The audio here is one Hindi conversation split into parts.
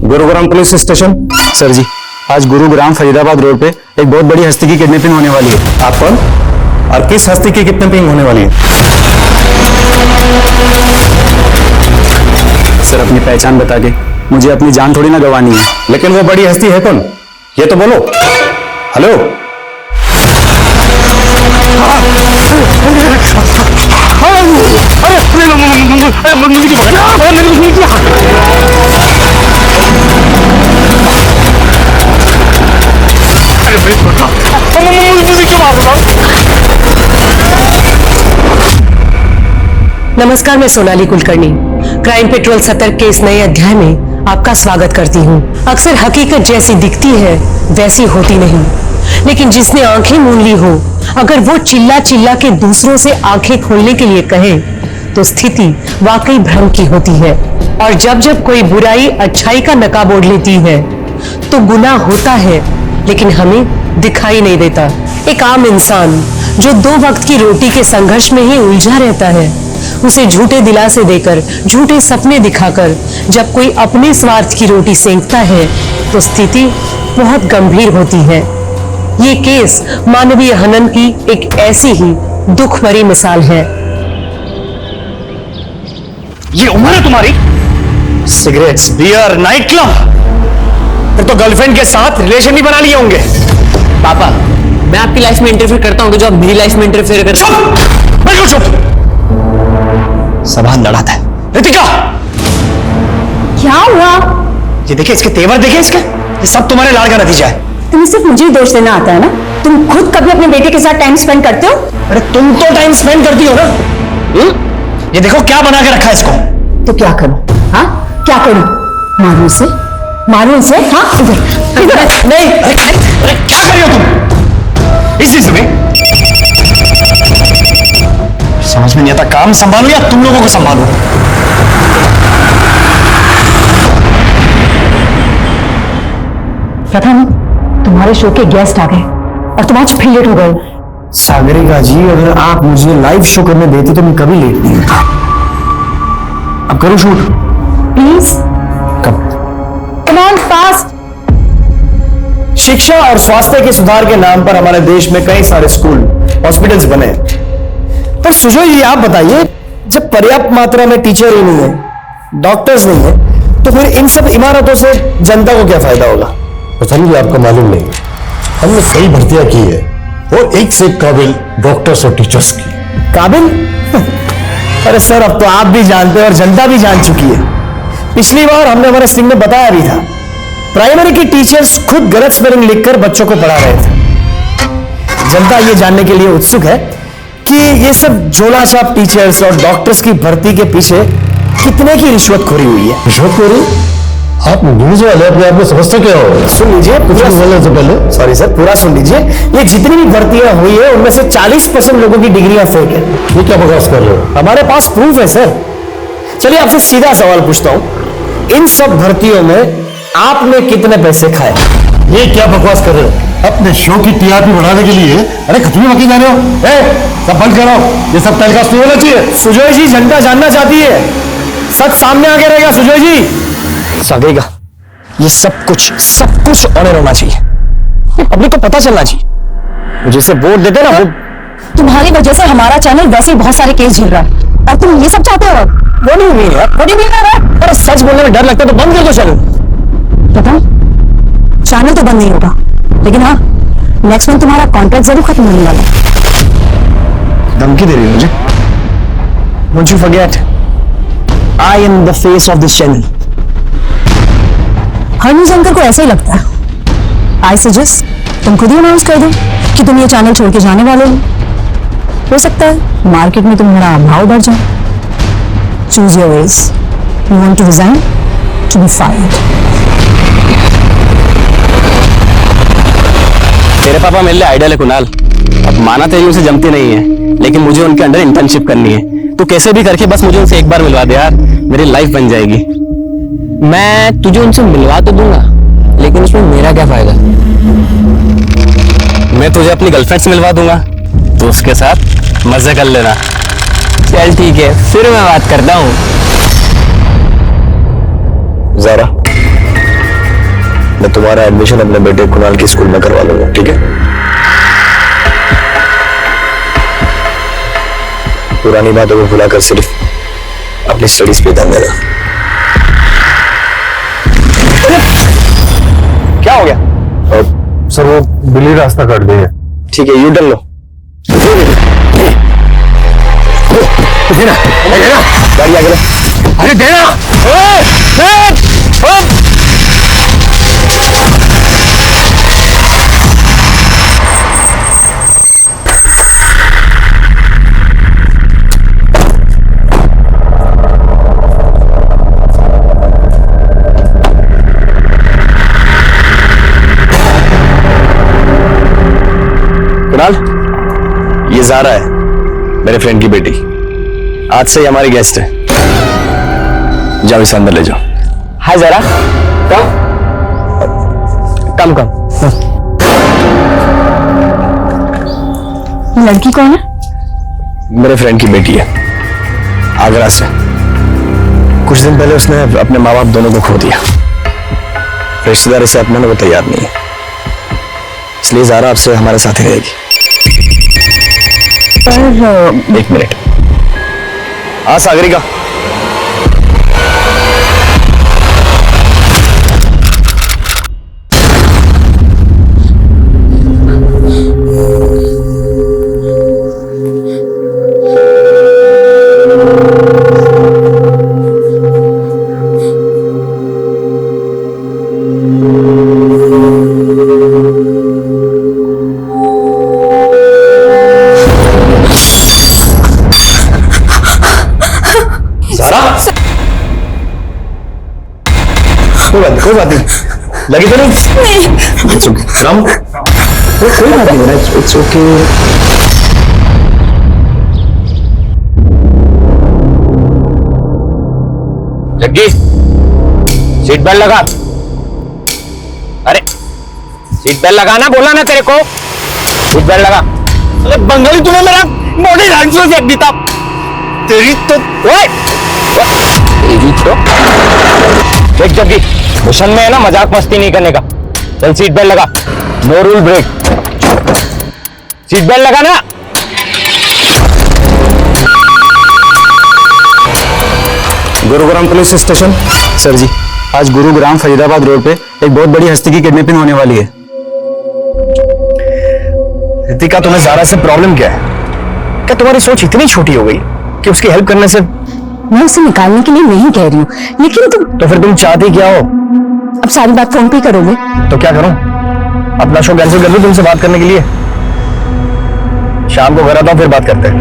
Gurugram police station. Sir ji, आज गुरुग्राम फरीदाबाद रोड पे एक बहुत बड़ी हस्ती की किडनैपिंग होने वाली है। आप कौन और किस हस्ती की किडनैपिंग होने वाली है? सर, अपनी पहचान बता के मुझे अपनी जान थोड़ी ना गंवानी है। लेकिन वो बड़ी हस्ती है कौन, ये तो बोलो। हेलो, नमस्कार, मैं सोनाली कुलकर्णी क्राइम पेट्रोल सतर्क के इस नए अध्याय में आपका स्वागत करती हूँ। अक्सर हकीकत जैसी दिखती है वैसी होती नहीं, लेकिन जिसने आंखें मूंद ली हो, अगर वो चिल्ला चिल्ला के दूसरों से आंखें खोलने के लिए कहे तो स्थिति वाकई भ्रम की होती है। और जब जब कोई बुराई अच्छाई का नकाब ओढ़ लेती है तो गुनाह होता है, लेकिन हमें दिखाई नहीं देता। एक आम इंसान जो 2 वक्त की रोटी के संघर्ष में ही उलझा रहता है, उसे झूठे दिलासे देकर, झूठे सपने दिखाकर जब कोई अपने स्वार्थ की रोटी सेंकता है तो स्थिति बहुत गंभीर होती है। ये केस मानवीय हनन की एक ऐसी ही दुख भरी मिसाल है। ये उम्र है तुम्हारी? सिगरेट्स, बियर, नाइट क्लब, फिर तो गर्लफ्रेंड के साथ रिलेशन भी बना लिए होंगे। पापा, मैं आपकी लाइफ में इंटरफेयर करता हूँ तो जो आप मेरी लाइफ में इंटरफेयर करते हैं। चुप, बिल्कुल चुप। सवाल लड़ाता है। रितिका, क्या हुआ? ये देखिए, इसके तेवर देखिए, इसके, ये सब तुम्हारे लाड़ का नतीजा है। तुम्हें सिर्फ मुझे ही दोष देना आता है ना? तुम खुद कभी अपने बेटे के साथ टाइम स्पेंड करते हो? अरे तुम तो टाइम स्पेंड करती हो ना। ये देखो क्या बना के रखा है इसको। तो क्या करूं? हाँ, क्या करूं? मारूं इसे? मारूं इसे? हाँ, इधर इधर। नहीं, अरे क्या कर रही हो तुम इसी समय? समझ में नहीं आता, काम संभालू या तुम लोगों को संभालू? प्रथम, तुम्हारे शो के गेस्ट आ गए और तुम आज फिर लेट हो गए। सागरिका जी, अगर आप मुझे लाइव शो करने देती तो मैं कभी लेट नहीं होता। अब करूं शूट? प्लीज कब? Come on, fast. शिक्षा और स्वास्थ्य के सुधार के नाम पर हमारे देश में कई सारे स्कूल, हॉस्पिटल्स बने, पर सुजोय जी आप बताइए, जब पर्याप्त मात्रा में टीचर ही नहीं है, डॉक्टर्स नहीं है, तो फिर इन सब इमारतों से जनता को क्या फायदा होगा? पता नहीं, आपको मालूम नहीं, हमने कई भर्तियां की है और एक से एक काबिल डॉक्टर्स और टीचर्स की। काबिल? अरे सर, अब तो आप भी जानते हैं और जनता भी जान चुकी है। पिछली बार हमने हमारे स्टिंग में बताया भी था, प्राइमरी की टीचर्स खुद गलत स्पेलिंग लिखकर बच्चों को पढ़ा रहे थे। जनता ये जानने के लिए उत्सुक है कि ये सब झोलाछाप टीचर्स और डॉक्टर्स की भर्ती के पीछे कितने की रिश्वतखोरी हुई है। रिश्वतखोरी? आप न्यूज वाले अपने आप को समझते क्या हो? सुन लीजिए, कुछ बोलने से पहले सॉरी सर, पूरा सुन लीजिए। ये जितनी भी भर्तियां हुई है उनमें से 40% लोगों की डिग्रियां फेक है। ये क्या बकवास कर रहे हो? हमारे पास प्रूफ है सर। चलिए आपसे सीधा सवाल पूछता हूं, इन सब भर्तियों में आपने कितने पैसे खाए? ये क्या बकवास कर रहे हो? अपने शो की टीआरपी बढ़ाने के लिए अरे खतरे में जा रहे हो? सब बंद करो, ये सब टेलीकास्ट नहीं होना चाहिए। सुजोय जी, जनता जानना चाहती है, सच सामने आगे रहेगा। सुजोय जी, सागरिका, ये सब कुछ ऑनर होना चाहिए, पब्लिक को पता चलना चाहिए। मुझे से वोट देते ना, वो तुम्हारी वजह से हमारा चैनल वैसे ही बहुत सारे केस झेल रहा है और तुम ये सब चाहते हो? वो नहीं हुई है। वो नहीं हुई है। अरे सच बोलने में डर लगता है तो बंद कर दो चैनल। पता, चैनल तो बंद नहीं होगा, लेकिन हाँ, नेक्स्ट मंथ तुम्हारा कॉन्ट्रैक्ट जरूर खत्म होने वाला है। धमकी दे रही है मुझे? Don't you forget, I am the face of this channel. Her news anchor को ऐसा ही लगता है। आई सजेस्ट तुम खुद ही अनाउंस कर दो कि तुम ये चैनल छोड़ के जाने वाले हो सकता है मार्केट में तुम्हारा भाव बढ़ जाए। Choose your ways. You want to resign, to be fired. तेरे पापा मेरे लिए आइडल है कुणाल। अब माना तेरी उनसे जमती नहीं है, लेकिन मुझे उनके अंडर इंटर्नशिप करनी है। तू कैसे भी करके बस मुझे उनसे एक बार मिलवा दे यार, मेरी लाइफ बन जाएगी। मैं तुझे उनसे मिलवा तो दूंगा, लेकिन उसमें मेरा क्या फायदा? मैं तुझे अपनी गर्लफ्रेंड से मिलवा दूंगा, तो उसके साथ मजे कर लेना। चल ठीक है, फिर मैं बात करता हूँ। ज़ारा, तुम्हारा एडमिशन अपने बेटे कुणाल की स्कूल में करवा लूंगा, ठीक है? पुरानी बातों को भुलाकर सिर्फ अपनी स्टडीज पे ध्यान देना। क्या हो गया? सर वो बिल्ली रास्ता काट गई है। ठीक है, यू टर्न लो। देना, देना, गाड़ी आगे लो। अरे देना। कुणाल, ये ज़ारा है, मेरे फ्रेंड की बेटी। आज से ही हमारी गेस्ट है। जाओ इसे अंदर ले जाओ। हाय ज़ारा, कम कम। लड़की कौन है? मेरे फ्रेंड की बेटी है, आगरा से। कुछ दिन पहले उसने अपने माँ बाप दोनों को खो दिया। रिश्तेदार इसे अपनाने को तैयार नहीं है, इसलिए ज़ारा आपसे हमारे साथ ही रहेगी। पर एक मिनट। हाँ सागरिका, कोई बात नहीं, लगी तो नहीं? It's okay. कम कोई बात नहीं, it's okay. Jaggi, seat belt लगा। अरे सीट बेल्ट लगाना बोला ना तेरे को, सीट बेल्ट लगा। अरे बंगाली, तूने मेरा बॉडी लैंग्वेज देख दी था। तेरी तो देख जग्गी, मिशन में है ना मजाक मस्ती नहीं करने का। चल सीट बेल्ट लगा, no rule break. Seat belt लगा ना। Gurugram police station. Sir ji, आज गुरुग्राम फरीदाबाद रोड पे एक बहुत बड़ी हस्ती की किडनैपिंग होने वाली है। रितिका, तुम्हें ज़ारा से प्रॉब्लम क्या है? क्या तुम्हारी सोच इतनी छोटी हो गई कि उसकी हेल्प करने से? मैं उसे निकालने के लिए नहीं कह रही हूँ, लेकिन तुम तो फिर तुम चाहती क्या हो? अब सारी बात फोन पे करोगे? तो क्या करूं? अपना शो कैंसिल कर दूं तुमसे बात करने के लिए? शाम को घर आता हूं, फिर बात करते हैं।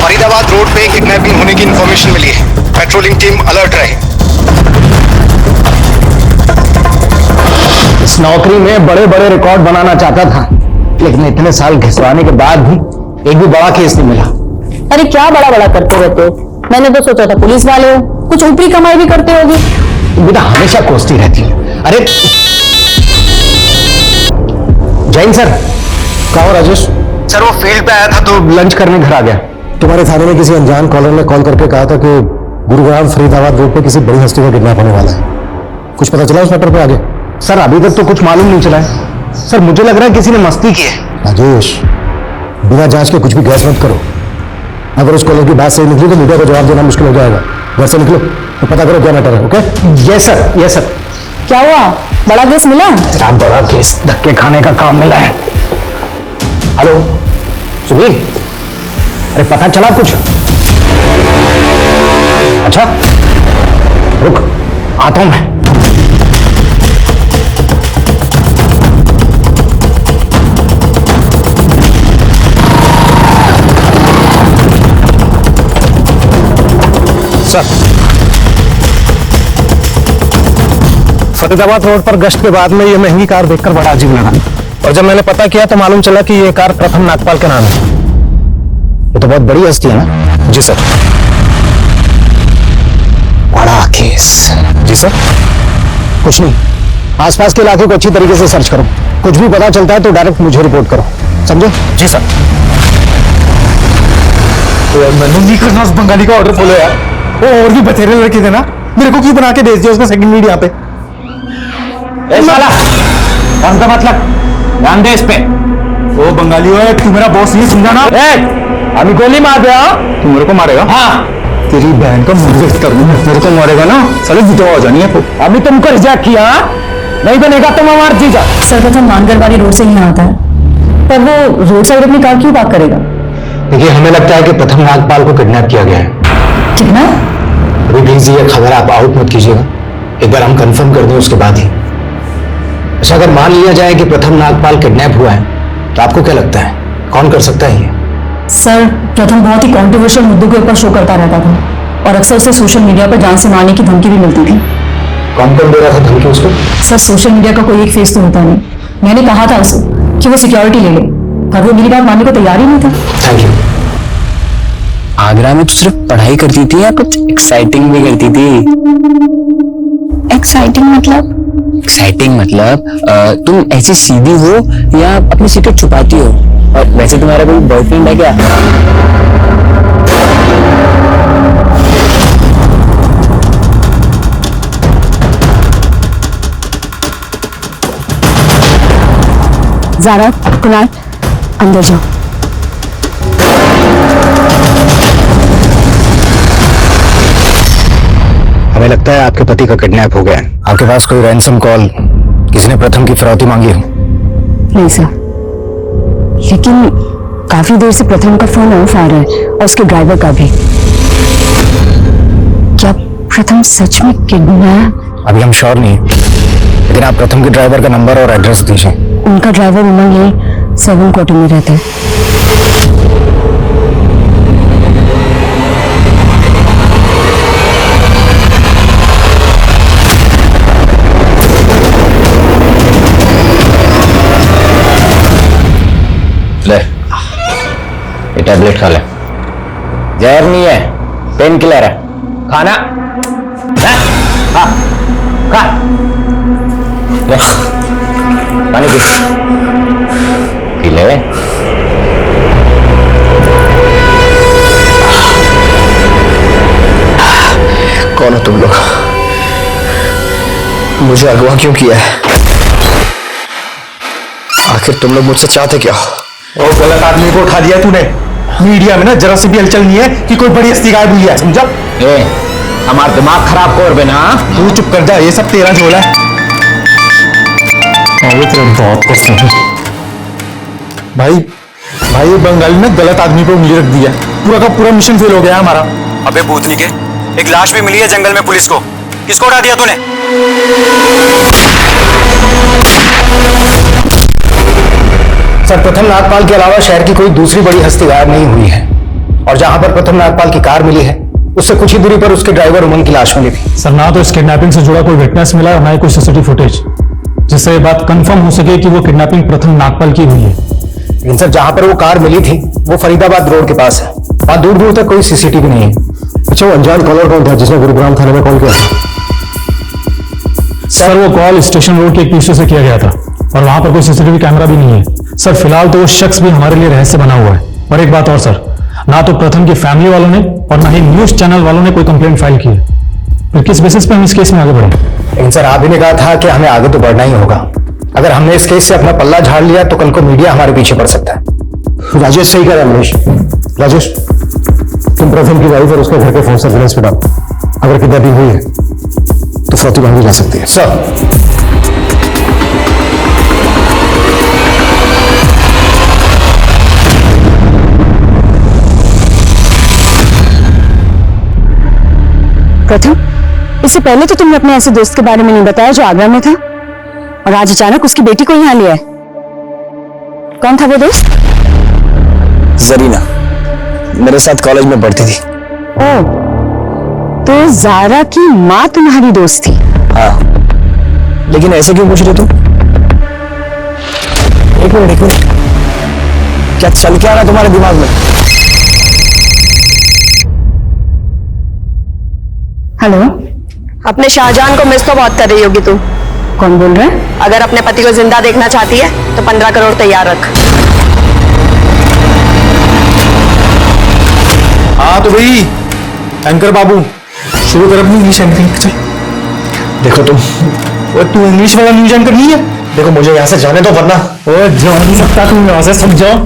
फरीदाबाद रोड पे किडनैपिंग होने की इंफॉर्मेशन मिली है। पेट्रोलिंग टीम अलर्ट रहे। इस नौकरी में बड़े बड़े रिकॉर्ड बनाना चाहता था, लेकिन इतने साल घिसवाने के बाद भी एक भी बड़ा केस नहीं मिला। अरे क्या बड़ा बड़ा करते रहते हो? मैंने तो सोचा था पुलिस वाले हो, कुछ ऊपरी कमाई भी करते होगी। बेटा हमेशा कोसती रहती है। अरे जैन सर, कहा हो राजेश? सर वो फील्ड पे आया था तो लंच करने घर आ गया। तुम्हारे थाने में किसी अनजान कॉलर ने कॉल करके कहा था कि गुरुग्राम फरीदाबाद रोड पे किसी बड़ी हस्ती का किडनैप होने वाला है। कुछ पता चला उस मैटर पे आगे? सर अभी तक तो कुछ मालूम नहीं चला है। सर मुझे लग रहा है किसी ने मस्ती की है। राजेश, बिना जांच के कुछ भी गैस मत करो। अगर उस कॉलर की बात सही निकली तो मीडिया को जवाब देना मुश्किल हो जाएगा। घर से निकलो तो पता करो क्या मैटर है। Okay? Yes sir, yes sir. क्या हुआ? बड़ा केस मिला? तेरा बड़ा केस धक्के खाने का काम मिला है। हेलो सुनील, अरे पता चला कुछ? अच्छा रुक, आता हूं मैं। सर फरीदाबाद रोड पर गश्त के बाद में ये महंगी कार देखकर बड़ा अजीब लगा, और जब मैंने पता किया तो मालूम चला कि ये कार प्रथम नागपाल के नाम है। ये तो बहुत बड़ी हस्ती है ना? जी सर। बड़ा केस। जी सर। कुछ नहीं, आसपास के इलाके को अच्छी तरीके से सर्च करो, कुछ भी पता चलता है तो डायरेक्ट मुझे रिपोर्ट करो, समझे? जी सर। मैंने नहीं करना उस बंगाली का ऑर्डर फॉलो यार, वो और भी बतेरे लड़के थे ना, मेरे को क्यों बना के भेज दिया उसका सेकंड मीडिया पे? साला कौन का मतलब, ध्यान दे इस पे। वो बंगाली है, तू मेरा बॉस नहीं समझा ना? अभी गोली मार दिया। तू मेरे को मारेगा? हाँ तेरी बहन का मुझे कर दूंगा। मेरे को मारेगा ना साले, विधवा हो जानी है। अभी तुमको रिजेक्ट किया, नहीं बनेगा तो मैं मार दीजा। सर्वप्रथम मानगढ़ वाली रोड से यहाँ आता है, पर वो रोड साइड अपनी कार क्यों पार्क करेगा? देखिए, हमें लगता है कि प्रथम नागपाल को किडनैप किया गया है। कितना? अभी प्लीज ये खबर आप आउट मत कीजिएगा, एक बार हम कंफर्म कर दें उसके बाद ही। अच्छा, अगर मान लिया जाए कि प्रथम नागपाल किडनैप हुआ है तो आपको क्या लगता है कौन कर सकता है ये? सर, प्रथम बहुत ही कॉन्ट्रोवर्शियल मुद्दों के ऊपर शो करता रहता था और अक्सर उसे सोशल मीडिया पर जान से मारने की धमकी भी मिलती थी। कौन दे रहा था धमकी उसको? सर, सोशल मीडिया का कोई एक फेस तो होता नहीं। मैंने कहा था उसे कि वो सिक्योरिटी ले ले, पर वो मेरी बात मानने को तैयार ही नहीं था। Thank you. आगरा में तो सिर्फ पढ़ाई करती थी या कुछ एक्साइटिंग भी करती थी? एक्साइटिंग मतलब? एक्साइटिंग मतलब तुम ऐसी सीधी हो या अपनी सीक्रेट छुपाती हो? और वैसे तुम्हारा कोई बॉयफ्रेंड है क्या? ज़ारा, कुणाल, अंदर जाओ। हमें लगता है आपके पति का किडनैप हो गया है। आपके पास कोई रैंसम कॉल, किसी ने प्रथम की फिरौती मांगी हो? नहीं सर, लेकिन काफी देर से प्रथम का फोन ऑफ आ रहा है और उसके ड्राइवर का भी। क्या प्रथम सच में किडनैप? अभी हम श्योर नहीं है, लेकिन आप प्रथम के ड्राइवर का नंबर और एड्रेस दीजिए। उनका ड्राइवर उमंग यही 7 क्वार्टर में रहता है। ले, ये टैबलेट खा ले। जहर नहीं है, पेन किलर है। खाना खा खा। ले, पानी पी ले। कौन हो तुम लोग? मुझे अगवा क्यों किया है? आखिर तुम लोग मुझसे चाहते क्या? और गलत आदमी को उठा दिया तूने। मीडिया में ना जरा सी भी हलचल नहीं है कि कोई बड़ी हस्ती गायब हुई है, समझा? हमारा दिमाग खराब कर बेना। तू चुप कर जा, ये सब तेरा झोला है। बहुत कुछ नहीं भाई। भाई ये बंगाली ने गलत आदमी पे उंगली रख दी है, पूरा का पूरा मिशन फेल हो गया है हमारा। अबे भूतनी के, एक लाश भी मिली है जंगल में पुलिस को। किसको उठा दिया तूने? सर, प्रथम नागपाल के अलावा शहर की कोई दूसरी बड़ी हस्ती गायब नहीं हुई है, और जहां पर प्रथम नागपाल की कार मिली है उससे कुछ ही दूरी पर उसके ड्राइवर उमंग की लाश मिली थी। सर, ना तो इस किडनैपिंग से जुड़ा कोई विटनेस मिला और ना ही कोई सीसीटीवी फुटेज जिससे ये बात कंफर्म हो सके कि वो किडनैपिंग प्रथम नागपाल की हुई है। लेकिन सर, जहां पर वो कार मिली थी वो फरीदाबाद रोड के पास है, वहां दूर दूर तक कोई सीसीटीवी नहीं है। अच्छा, वो अनजान कॉलर कौन था जिसने गुरुग्राम थाने में कॉल किया? सर, वो कॉल स्टेशन रोड के एक पीछे से किया गया था और वहां पर कोई सीसीटीवी कैमरा भी नहीं है। सर, फिलहाल तो वो शख्स भी हमारे लिए रहस्य बना हुआ है। और एक बात और सर, ना तो प्रथम की फैमिली वालों ने और ना ही न्यूज चैनल वालों ने कोई कंप्लेंट फाइल की है। फिर किस बेसिस पे हम इस केस में आगे बढ़े? लेकिन सर, आप ही ने कहा था कि हमें आगे तो बढ़ना ही होगा। अगर हमने इस केस से अपना पल्ला झाड़ लिया तो कल को मीडिया हमारे पीछे पड़ सकता है। राजेश सही कह रहा है। रमेश, राजेश, तुम प्रथम की वाइफ और उसके घर के फोन सर्विलेंस पे डालो। अगर किडनैपिंग हुई है तो फिरौती मांगी जा सकती है। सर, प्रथम, इससे पहले तो तुमने अपने ऐसे दोस्त के बारे में नहीं बताया जो आगरा में था, और आज अचानक उसकी बेटी को यहाँ लिया है। कौन था वो दोस्त? जरीना, मेरे साथ कॉलेज में पढ़ती थी। ओह, तो ज़ारा की माँ तुम्हारी दोस्त थी? हाँ, लेकिन ऐसे क्यों पूछ रहे तुम? एक मिनट, क्या चल क्या रहा तुम्हारे दिमाग में? हेलो, अपने शाहजहां को मिस तो बहुत कर रही होगी तू। कौन बोल रहा है? अगर अपने पति को जिंदा देखना चाहती है तो 15 करोड़ तैयार रख। हाँ तो भाई एंकर बाबू शुरू कर अपनी इंग्लिश एंकरिंग। चल देखो तू इंग्लिश वाला न्यूज एंकर नहीं है। देखो मुझे यहाँ से जाने दो वरना जा नहीं सकता। तुम यहाँ से सब जाओ।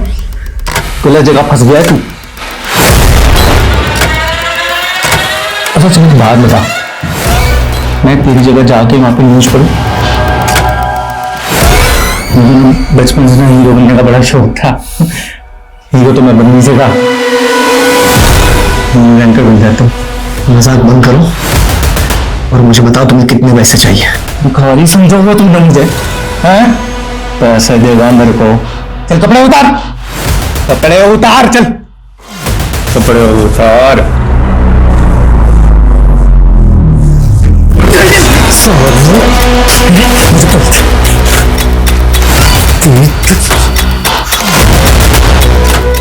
गलत जगह फंस गया है तू। अच्छा चलो बात बता, मैं तेरी जगह जाके वहां पे न्यूज पढ़ूं? बचपन से हीरो बनने का बड़ा शौक था। हीरो तो मैं बन नहीं सका। न्यूज एंकर बन जाता हूँ। मजाक बंद करो और मुझे बताओ तुम्हें कितने पैसे चाहिए। खाली समझोगे तुम बन जाए हैं? पैसे देगा मेरे को। चल कपड़े उतार, कपड़े उतार, चल कपड़े उतार।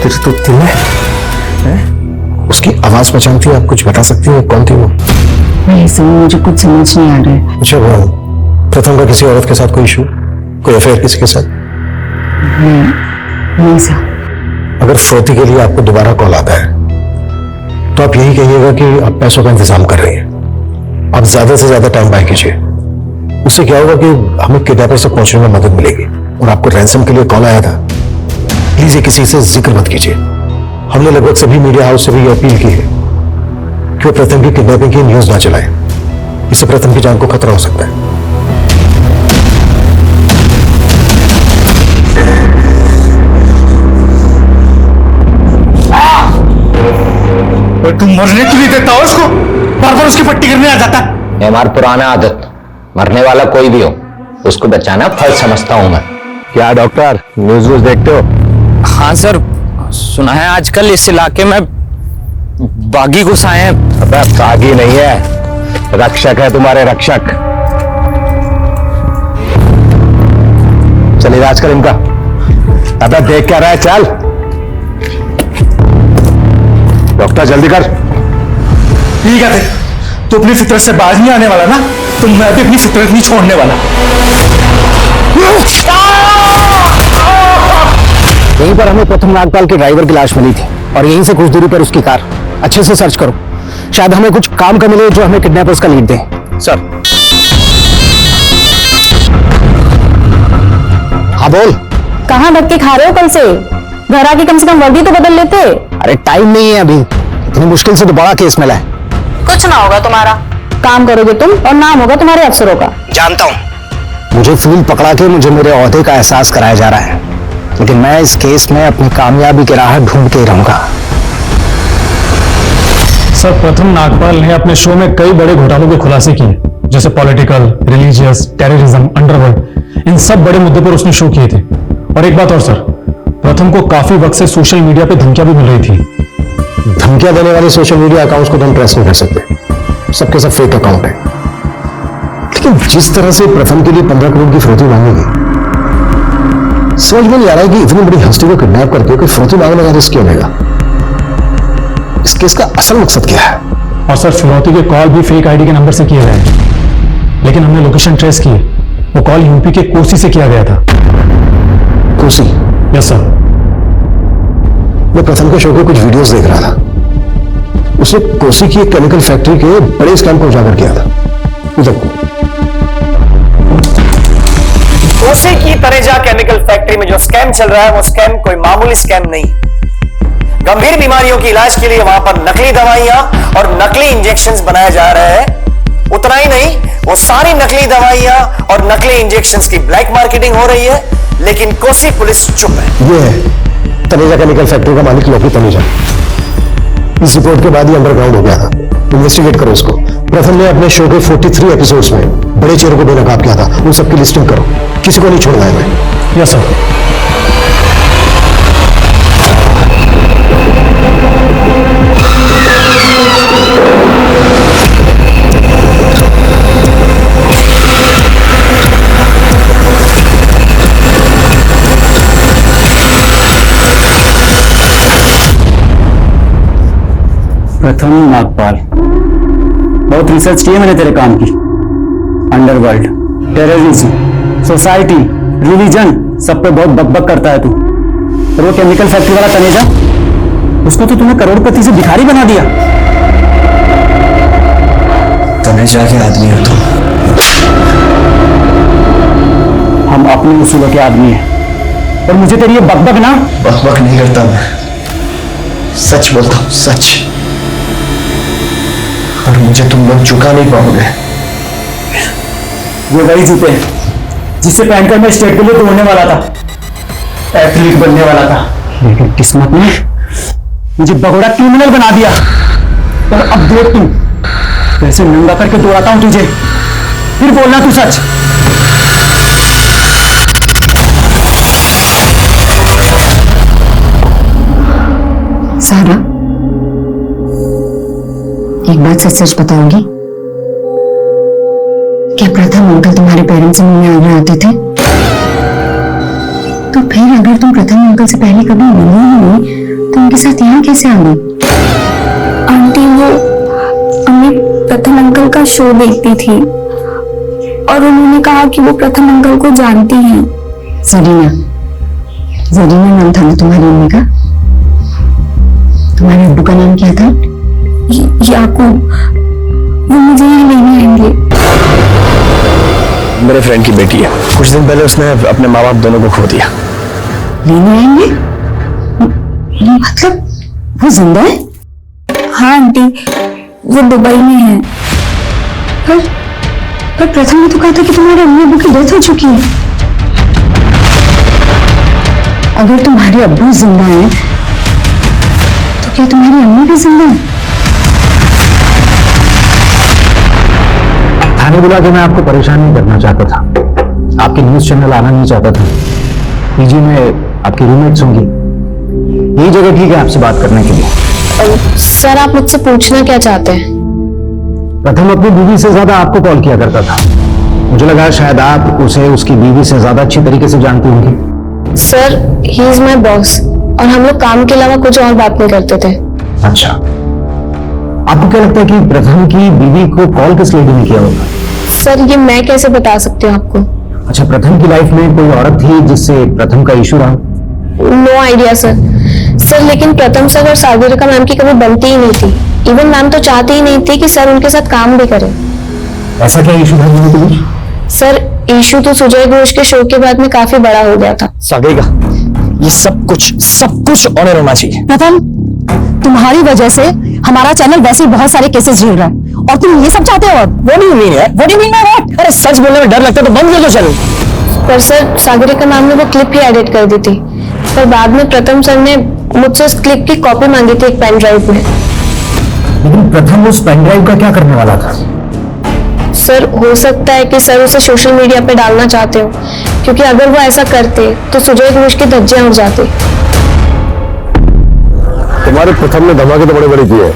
तेरे तो दिल है? उसकी आवाज पहचानती है? आप कुछ बता सकती है कौन थी वो? नहीं सर, मुझे कुछ समझ नहीं आ रहा है। अच्छा वो प्रथम का किसी औरत के साथ कोई इशू, कोई अफेयर किसी के साथ? नहीं सर। अगर फौती के लिए आपको दोबारा कॉल आता है तो आप यही कहिएगा कि आप पैसों का इंतजाम कर रही हैं। आप ज्यादा से ज्यादा टाइम बाय कीजिए। उससे क्या होगा कि हमें किडनैपर तक पहुंचने में मदद मिलेगी। और आपको रैंसम के लिए कॉल आया था, प्लीज ये किसी से जिक्र मत कीजिए। हमने लगभग सभी मीडिया हाउस से भी ये अपील की है कि वो प्रथम की किडनैपिंग की न्यूज ना चलाएं। इससे प्रथम की जान को खतरा हो सकता है। तुम मरने क्यों नहीं देता उसको? बार बार उसकी पट्टी करने आ जाता। ये हमारी पुराना आदत, मरने वाला कोई भी हो उसको बचाना फर्ज समझता हूं मैं। क्या डॉक्टर न्यूज देखते हो? हाँ सर, सुना है आजकल इस इलाके में बागी घुस आए हैं। अबे बागी नहीं है, रक्षक है, तुम्हारे रक्षक। चल इलाज कर इनका। अबे देख क्या रहा है, चल डॉक्टर जल्दी कर। ठीक है, तू अपनी फितरत से बाज नहीं आने वाला ना, तो मैं भी अपनी फितरत नहीं छोड़ने वाला। यहीं पर हमें प्रथम नागपाल के ड्राइवर की लाश मिली थी और यहीं से कुछ दूरी पर उसकी कार। अच्छे से सर्च करो, शायद हमें कुछ काम का मिले जो हमें किडनैपर्स का लीड दे। सर। हाँ बोल। कहाँ धक्के खा रहे हो कल से? घर आके कम से कम वर्दी तो बदल लेते। अरे टाइम नहीं है अभी, इतनी मुश्किल से तो बड़ा केस मिला है। कुछ ना होगा तुम्हारा। काम करोगे तुम और नाम होगा तुम्हारे अफसरों का। जानता हूं। मुझे फूल पकड़ा के मुझे मेरे ओहदे का एहसास कराया जा रहा है, लेकिन मैं इस केस में अपनी कामयाबी की राह ढूंढ के ही रहूंगा। सर प्रथम नागपाल ने अपने शो में कई बड़े घोटालों के खुलासे किए, जैसे पॉलिटिकल, रिलीजियस, टेररिज्म, अंडरवर्ल्ड। इन सब बड़े मुद्दे पर उसने शो किए थे। और एक बात और सर, प्रथम को काफी वक्त से सोशल मीडिया पे धमकियां भी मिल रही थी। धमकियां देने वाले सोशल मीडिया अकाउंट्स को तो हम ट्रेस नहीं कर सकते, सबके सब फेक अकाउंट है। लेकिन जिस तरह से प्रथम के लिए 15 करोड़ की फिरौती मांगेगी, समझ में नहीं आ रहा है कि इतनी बड़ी हस्ती को किडनैप करके कोई फिरौती मांगने का रिस्क क्यों लेगा। इस केस का असल मकसद क्या है? और सर फिरौती के कॉल भी फेक आईडी के नंबर से किए गए हैं, लेकिन हमने लोकेशन ट्रेस की। वो कॉल यूपी के कोसी से किया गया था। कोसी? Yes sir. मैं प्रथम के शो के कुछ वीडियोस देख रहा था। उसने कोसी की एक केमिकल फैक्ट्री के बड़े स्कैम को उजागर किया था। कोसी की तनेजा केमिकल फैक्ट्री में जो स्कैम चल रहा है वो स्कैम कोई मामूली स्कैम नहीं। गंभीर बीमारियों के इलाज के लिए वहां पर नकली दवाइयां और नकली इंजेक्शंस बनाए जा रहे हैं। उतना ही नहीं, वो सारी नकली दवाइयां और नकली इंजेक्शंस की ब्लैक मार्केटिंग हो रही है, लेकिन कोसी पुलिस चुप है। ये है तनेजा केमिकल फैक्ट्री का मालिक लोकी तनेजा। इस रिपोर्ट के बाद ही अंडरग्राउंड हो गया था। इन्वेस्टिगेट करो इसको। प्रथम ने अपने शो के 43 एपिसोड्स में बड़े चेहरों को बेनकाब किया था, उन सबकी लिस्टिंग करो, किसी को नहीं छोड़ना है मैं। Yes sir. प्रथम नागपाल, बहुत रिसर्च की है मैंने तेरे काम की। अंडरवर्ल्ड, टेररिज्म, सोसाइटी, रिलीजन, सब पे बहुत बकबक करता है तू। और वो केमिकल फैक्ट्री वाला तनेजा, उसको तो तूने करोड़पति से भिखारी बना दिया। तनेजा के आदमी हो तुम। हम अपने उसूलों के आदमी हैं, और मुझे तेरी ये बकबक ना। बकबक नहीं करता मैं, सच बोलता हूं, सच। और मुझे तुम लोग चुका नहीं पाओगे। वो वही जूते हैं जिसे पहनकर मैं स्टेट के लिए दौड़ने वाला था, एथलीट बनने वाला था, लेकिन किस्मत ने मुझे बगोड़ा क्रिमिनल बना दिया। और अब देख तू कैसे नंगा करके दौड़ाता हूं तुझे। फिर बोलना तू सच। सारा, एक बात सच सच बताओगी? क्या प्रथम अंकल तुम्हारे पेरेंट्स से मिलने आने आते थे? तो फिर अगर तुम प्रथम अंकल से पहले कभी मिली ही नहीं तो उनके साथ यहाँ कैसे आ गई? आंटी, वो अम्मी प्रथम अंकल का शो देखती थी और उन्होंने कहा कि वो प्रथम अंकल को जानती हैं। जरीना, जरीना नाम था ना तुम्हारी अम्मी का? तुम्हारे अब्बू का नाम क्या था? याकूब। वो मुझे यहाँ लेने आएंगे। मेरे फ्रेंड की बेटी है। कुछ दिन पहले उसने अपने माँ बाप दोनों को खो दिया। लेने आएंगे? मतलब वो जिंदा है? हाँ आंटी, वो दुबई में है। पर प्रथम ने तो कहा था कि तुम्हारे अम्मी अब्बू की डेथ हो चुकी है। अगर तुम्हारे अब्बू जिंदा हैं तो क्या तुम्हारी अम्मी भी जिंदा है? थाने बुला के मैं आपको परेशान नहीं करना चाहता था, आपके न्यूज चैनल आना नहीं चाहता था। पीजी में आपकी रूममेट्स होंगी, यही जगह ठीक है आपसे बात करने के लिए। सर, आप मुझसे पूछना क्या चाहते हैं? प्रथम अपनी बीवी से ज्यादा आपको कॉल किया करता था। मुझे लगा शायद आप उसे उसकी बीवी से ज्यादा अच्छी तरीके से जानती होंगी। Sir, he is my boss और हम लोग काम के अलावा कुछ और बात नहीं करते थे। अच्छा, आपको क्या लगता है कि प्रथम की बीवी को कॉल किस लेडी ने किया होगा? सर, ये मैं कैसे बता सकती हूँ आपको? अच्छा, प्रथम की लाइफ में कोई औरत थी जिससे प्रथम का इशू रहा? No idea sir. लेकिन प्रथम सर और सागरिका मैम की कभी बनती ही नहीं थी। इवन मैम तो चाहती ही नहीं थी कि सर उनके साथ काम भी करें। ऐसा क्या इशू था दोनों के बीच? सर, इशू तो सुजय घोष के शो के बाद में काफी बड़ा हो गया था। सागरिका, ये सब कुछ ऑनर होना चाहिए। प्रथम, तुम्हारी वजह से हमारा चैनल वैसे ही बहुत सारे केसेस झेल रहा है और तुम ये सब चाहते हो? What do you mean है? What do you mean by what? अरे सच बोलने में डर लगता है तो बंद कर दो चैनल। पर सर, सागरिका मैम ने वो क्लिप ही एडिट कर दी थी, पर बाद में प्रथम सर ने मुझसे उस क्लिप की कॉपी मांगी थी एक पेन ड्राइव में। लेकिन प्रथम उस पेन ड्राइव का क्या करने वाला था? सर, हो सकता है कि सर उसे सोशल मीडिया पे डालना चाहते हो, क्योंकि अगर वो ऐसा करते तो सुजय घोष की धज्जियां उड़ जाती। तुम्हारे प्रथम ने धमाके तो बड़े बड़े किए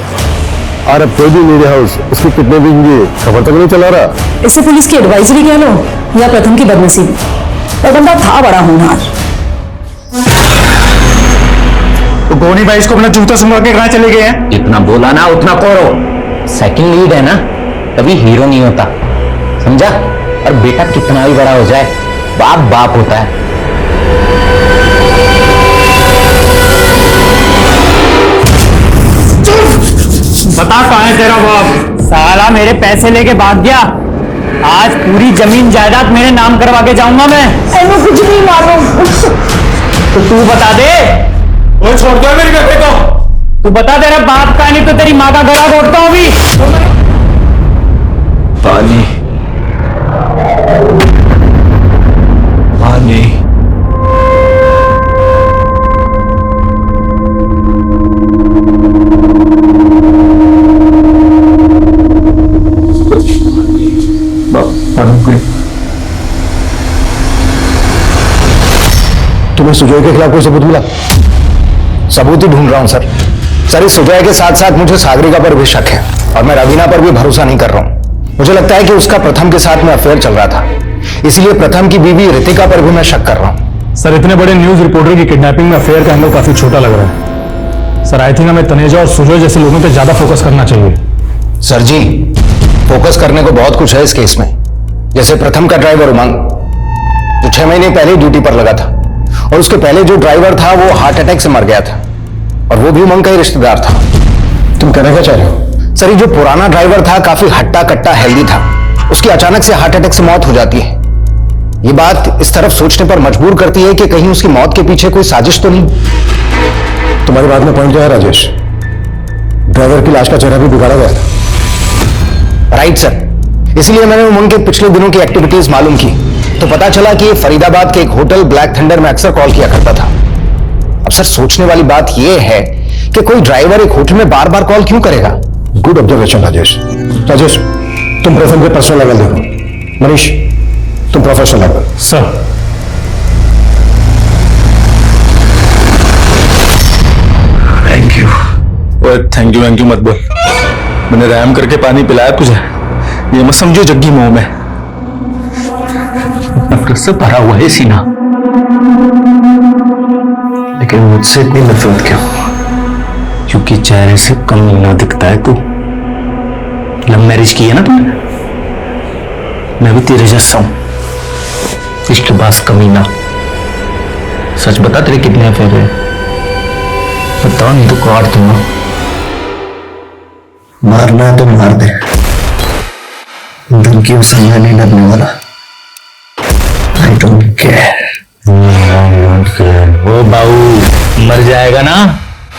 और अब कोई भी मीडिया हाउस उसकी किडनैपिंग की खबर तक नहीं चला रहा। इसे पुलिस की एडवाइजरी कह लो या प्रथम की बदनसीबी, और बंदा था बड़ा होनहार। तो गोनी भाई इसको अपना जूता सुंघा के कहां चले गए हैं? जितना बोला ना उतना करो। सेकंड लीड है ना, कभी हीरो नहीं होता, समझा? और बेटा कितना भी बड़ा हो जाए, बाप बाप होता है। बता कहां है तेरा बाप? साला मेरे पैसे लेके भाग गया। आज पूरी जमीन जायदाद मेरे नाम करवा के जाऊंगा मैं। कुछ नहीं मालूम। तो तू बता दे। वो छोड़ दो मेरी बेटे को। तू बता तेरा बाप का, नहीं तो तेरी माँ का गला घोटता हूं अभी। पानी, पानी। तुम्हें सुजय के खिलाफ कोई सबूत मिला? सबूत ही ढूंढ रहा हूं सर। सर, इस सुजय के साथ साथ मुझे सागरिका पर भी शक है और मैं रवीना पर भी भरोसा नहीं कर रहा हूं। मुझे लगता है कि उसका प्रथम के साथ में अफेयर चल रहा था, इसलिए प्रथम की बीवी रितिका पर भी मैं शक कर रहा हूं। सर, इतने बड़े न्यूज रिपोर्टर की किडनैपिंग में अफेयर का एंगल काफी छोटा लग रहा है। सर आई थिंक हमें तनेजा और सुजय जैसे लोगों पे ज्यादा फोकस करना चाहिए। सर जी, फोकस करने को बहुत कुछ है इस केस में। जैसे प्रथम का ड्राइवर उमंग, जो 6 महीने पहले ड्यूटी पर लगा था, और उसके पहले जो ड्राइवर था वो हार्ट अटैक से मर गया था, और वो भी उमंग का ही रिश्तेदार था। तुम कहना क्या चाह रहे हो? सर, ये जो पुराना ड्राइवर था काफी हट्टा कट्टा हेल्दी था, उसकी अचानक से हार्ट अटैक से मौत हो जाती है। ये बात इस तरफ सोचने पर मजबूर करती है कि कहीं उसकी मौत के पीछे कोई साजिश तो नहीं। तुम्हारी बात में पॉइंट क्या है राजेश? ड्राइवर की लाश का चेहरा भी बिगाड़ा गया था। राइट सर, इसलिए मैंने उमंग के पिछले दिनों की एक्टिविटीज मालूम की, तो पता चला कि ये फरीदाबाद के एक होटल ब्लैक थंडर में अक्सर कॉल किया करता था। अब सर, सोचने वाली बात यह है कि कोई ड्राइवर एक होटल में बार बार कॉल क्यों करेगा? Good observation Rajesh. राजेश, तुम प्रथम के पर्सनल लेवल देखो। मनीष, तुम professional level. Sir, thank you. ओए थैंक यू मत बोल। मैंने रहम करके पानी पिलाया तुझे, ये मत समझो जग्गी मुंह में। नफरत से भरा हुआ है सीना, लेकिन मुझसे इतनी नफरत क्यों? क्योंकि चेहरे से कमीना दिखता है तू। लव मैरिज की है ना तुमने, मैं भी तेरे जैसा हूं, इसके पास कमीना। सच बता, तेरे कितने अफेयर है? बताओ नहीं तो काट दूंगा। मारना है तो मार दे, धमकियों से मैं नहीं डरने वाला। I don't care। वो बाऊ मर जाएगा ना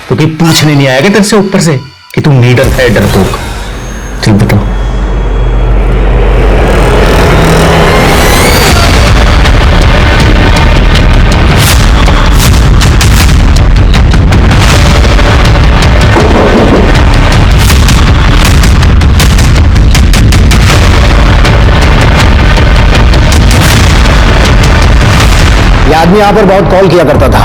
तो कि पूछने नहीं आएगा तेरे से ऊपर से कि तू नीडर है डरपोक। चल बताओ। ये आदमी यहाँ पर बहुत कॉल किया करता था,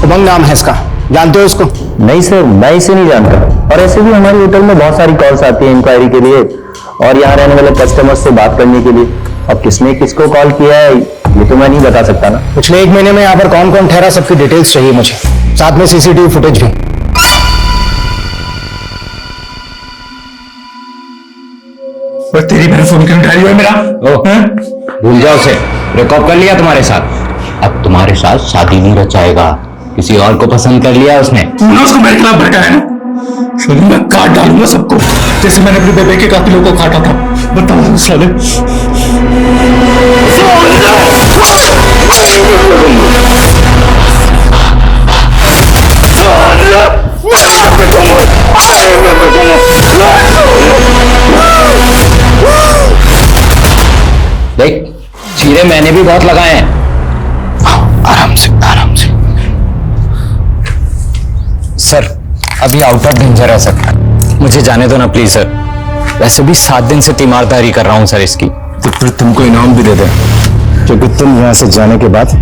उमंग नाम है इसका, जानते हो इसको? नहीं सर, मैं इसे नहीं जानता, और ऐसे भी हमारे होटल में बहुत सारी कॉल्स आती हैं इंक्वायरी के लिए और यहाँ रहने वाले कस्टमर्स से बात करने के लिए। अब किसने किसको कॉल किया है ये तो मैं नहीं बता सकता ना। पिछले 1 महीने में यहाँ पर कौन कौन ठहरा, सबकी डिटेल्स चाहिए मुझे, साथ में सीसीटीवी फुटेज भी। और तेरी बहन फोन क्यों उठा रही है मेरा? भूल जाओ उसे, ब्रेकअप कर लिया तुम्हारे साथ, अब तुम्हारे साथ शादी नहीं रचाएगा, किसी और को पसंद कर लिया उसने। तूने उसको मेरे खिलाफ भड़काया ना, सुन मैं काट डालूंगा सबको, जैसे मैंने अपने बेबे के कातिलों को काटा था। बताओ साले। देख, चीरे मैंने भी बहुत लगाए हैं। आराम से, आराम से। सर, अभी आउट ऑफ डेंजर है सर, मुझे जाने दो ना प्लीज सर। वैसे भी 7 दिन से तीमारदारी कर रहा हूं सर इसकी। तो फिर तुमको इनाम भी दे दे, क्योंकि तुम यहाँ से जाने के बाद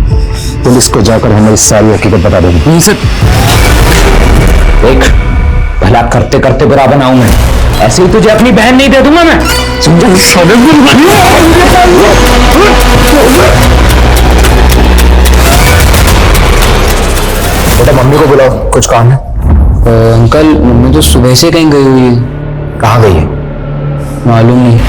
पुलिस को जाकर हमें इस सारी हकीकत बता देगी। नहीं सर, देख भला करते करते बुरा बनाऊं मैं, ऐसे ही तुझे अपनी बहन नहीं दे दूंगा मैं, समझा? बेटा मम्मी को बुलाओ, कुछ काम है। अंकल मम्मी तो सुबह से कहीं गई हुई है। कहाँ गई है? मालूम नहीं।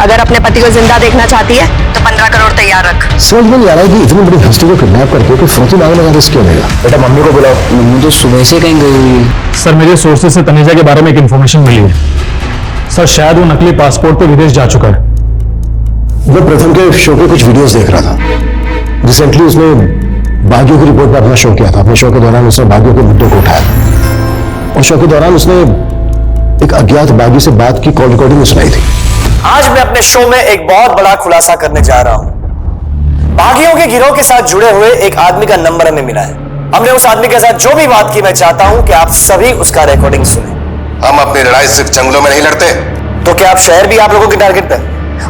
अगर अपने पति को जिंदा देखना चाहती है तो 15 करोड़ तैयार रख। समझ में नहीं आ रहा है कि इतनी बड़ी हस्ती को किडनैप करके कोई फौजी मांगने का रिस्क क्यों लेगा। बेटा मम्मी को बुलाओ। मम्मी तो सुबह से कहीं गई हुई है। सर, मेरे सोर्सेज से तनेजा के बारे में एक इंफॉर्मेशन मिली है। सर, शायद वो नकली पासपोर्ट पे विदेश जा चुका है। वो प्रथम के शो के कुछ वीडियोस देख रहा था। रिसेंटली उसने बागियों की रिपोर्ट पर अपना शो किया था। अपने शो के दौरान उसने बागियों के मुद्दों को उठाया और शो के दौरान उसने एक अज्ञात बागी से बात की कॉल रिकॉर्डिंग सुनाई थी। आज मैं अपने शो में एक बहुत बड़ा खुलासा करने जा रहा हूं। बागियों के गिरोह के साथ जुड़े हुए एक आदमी का नंबर हमें मिला है। हमने उस आदमी के साथ जो भी बात की, मैं चाहता हूं कि आप सभी उसका रिकॉर्डिंग सुने। हम अपनी लड़ाई सिर्फ जंगलों में नहीं लड़ते। तो क्या आप शहर भी आप लोगों के टारगेट पे?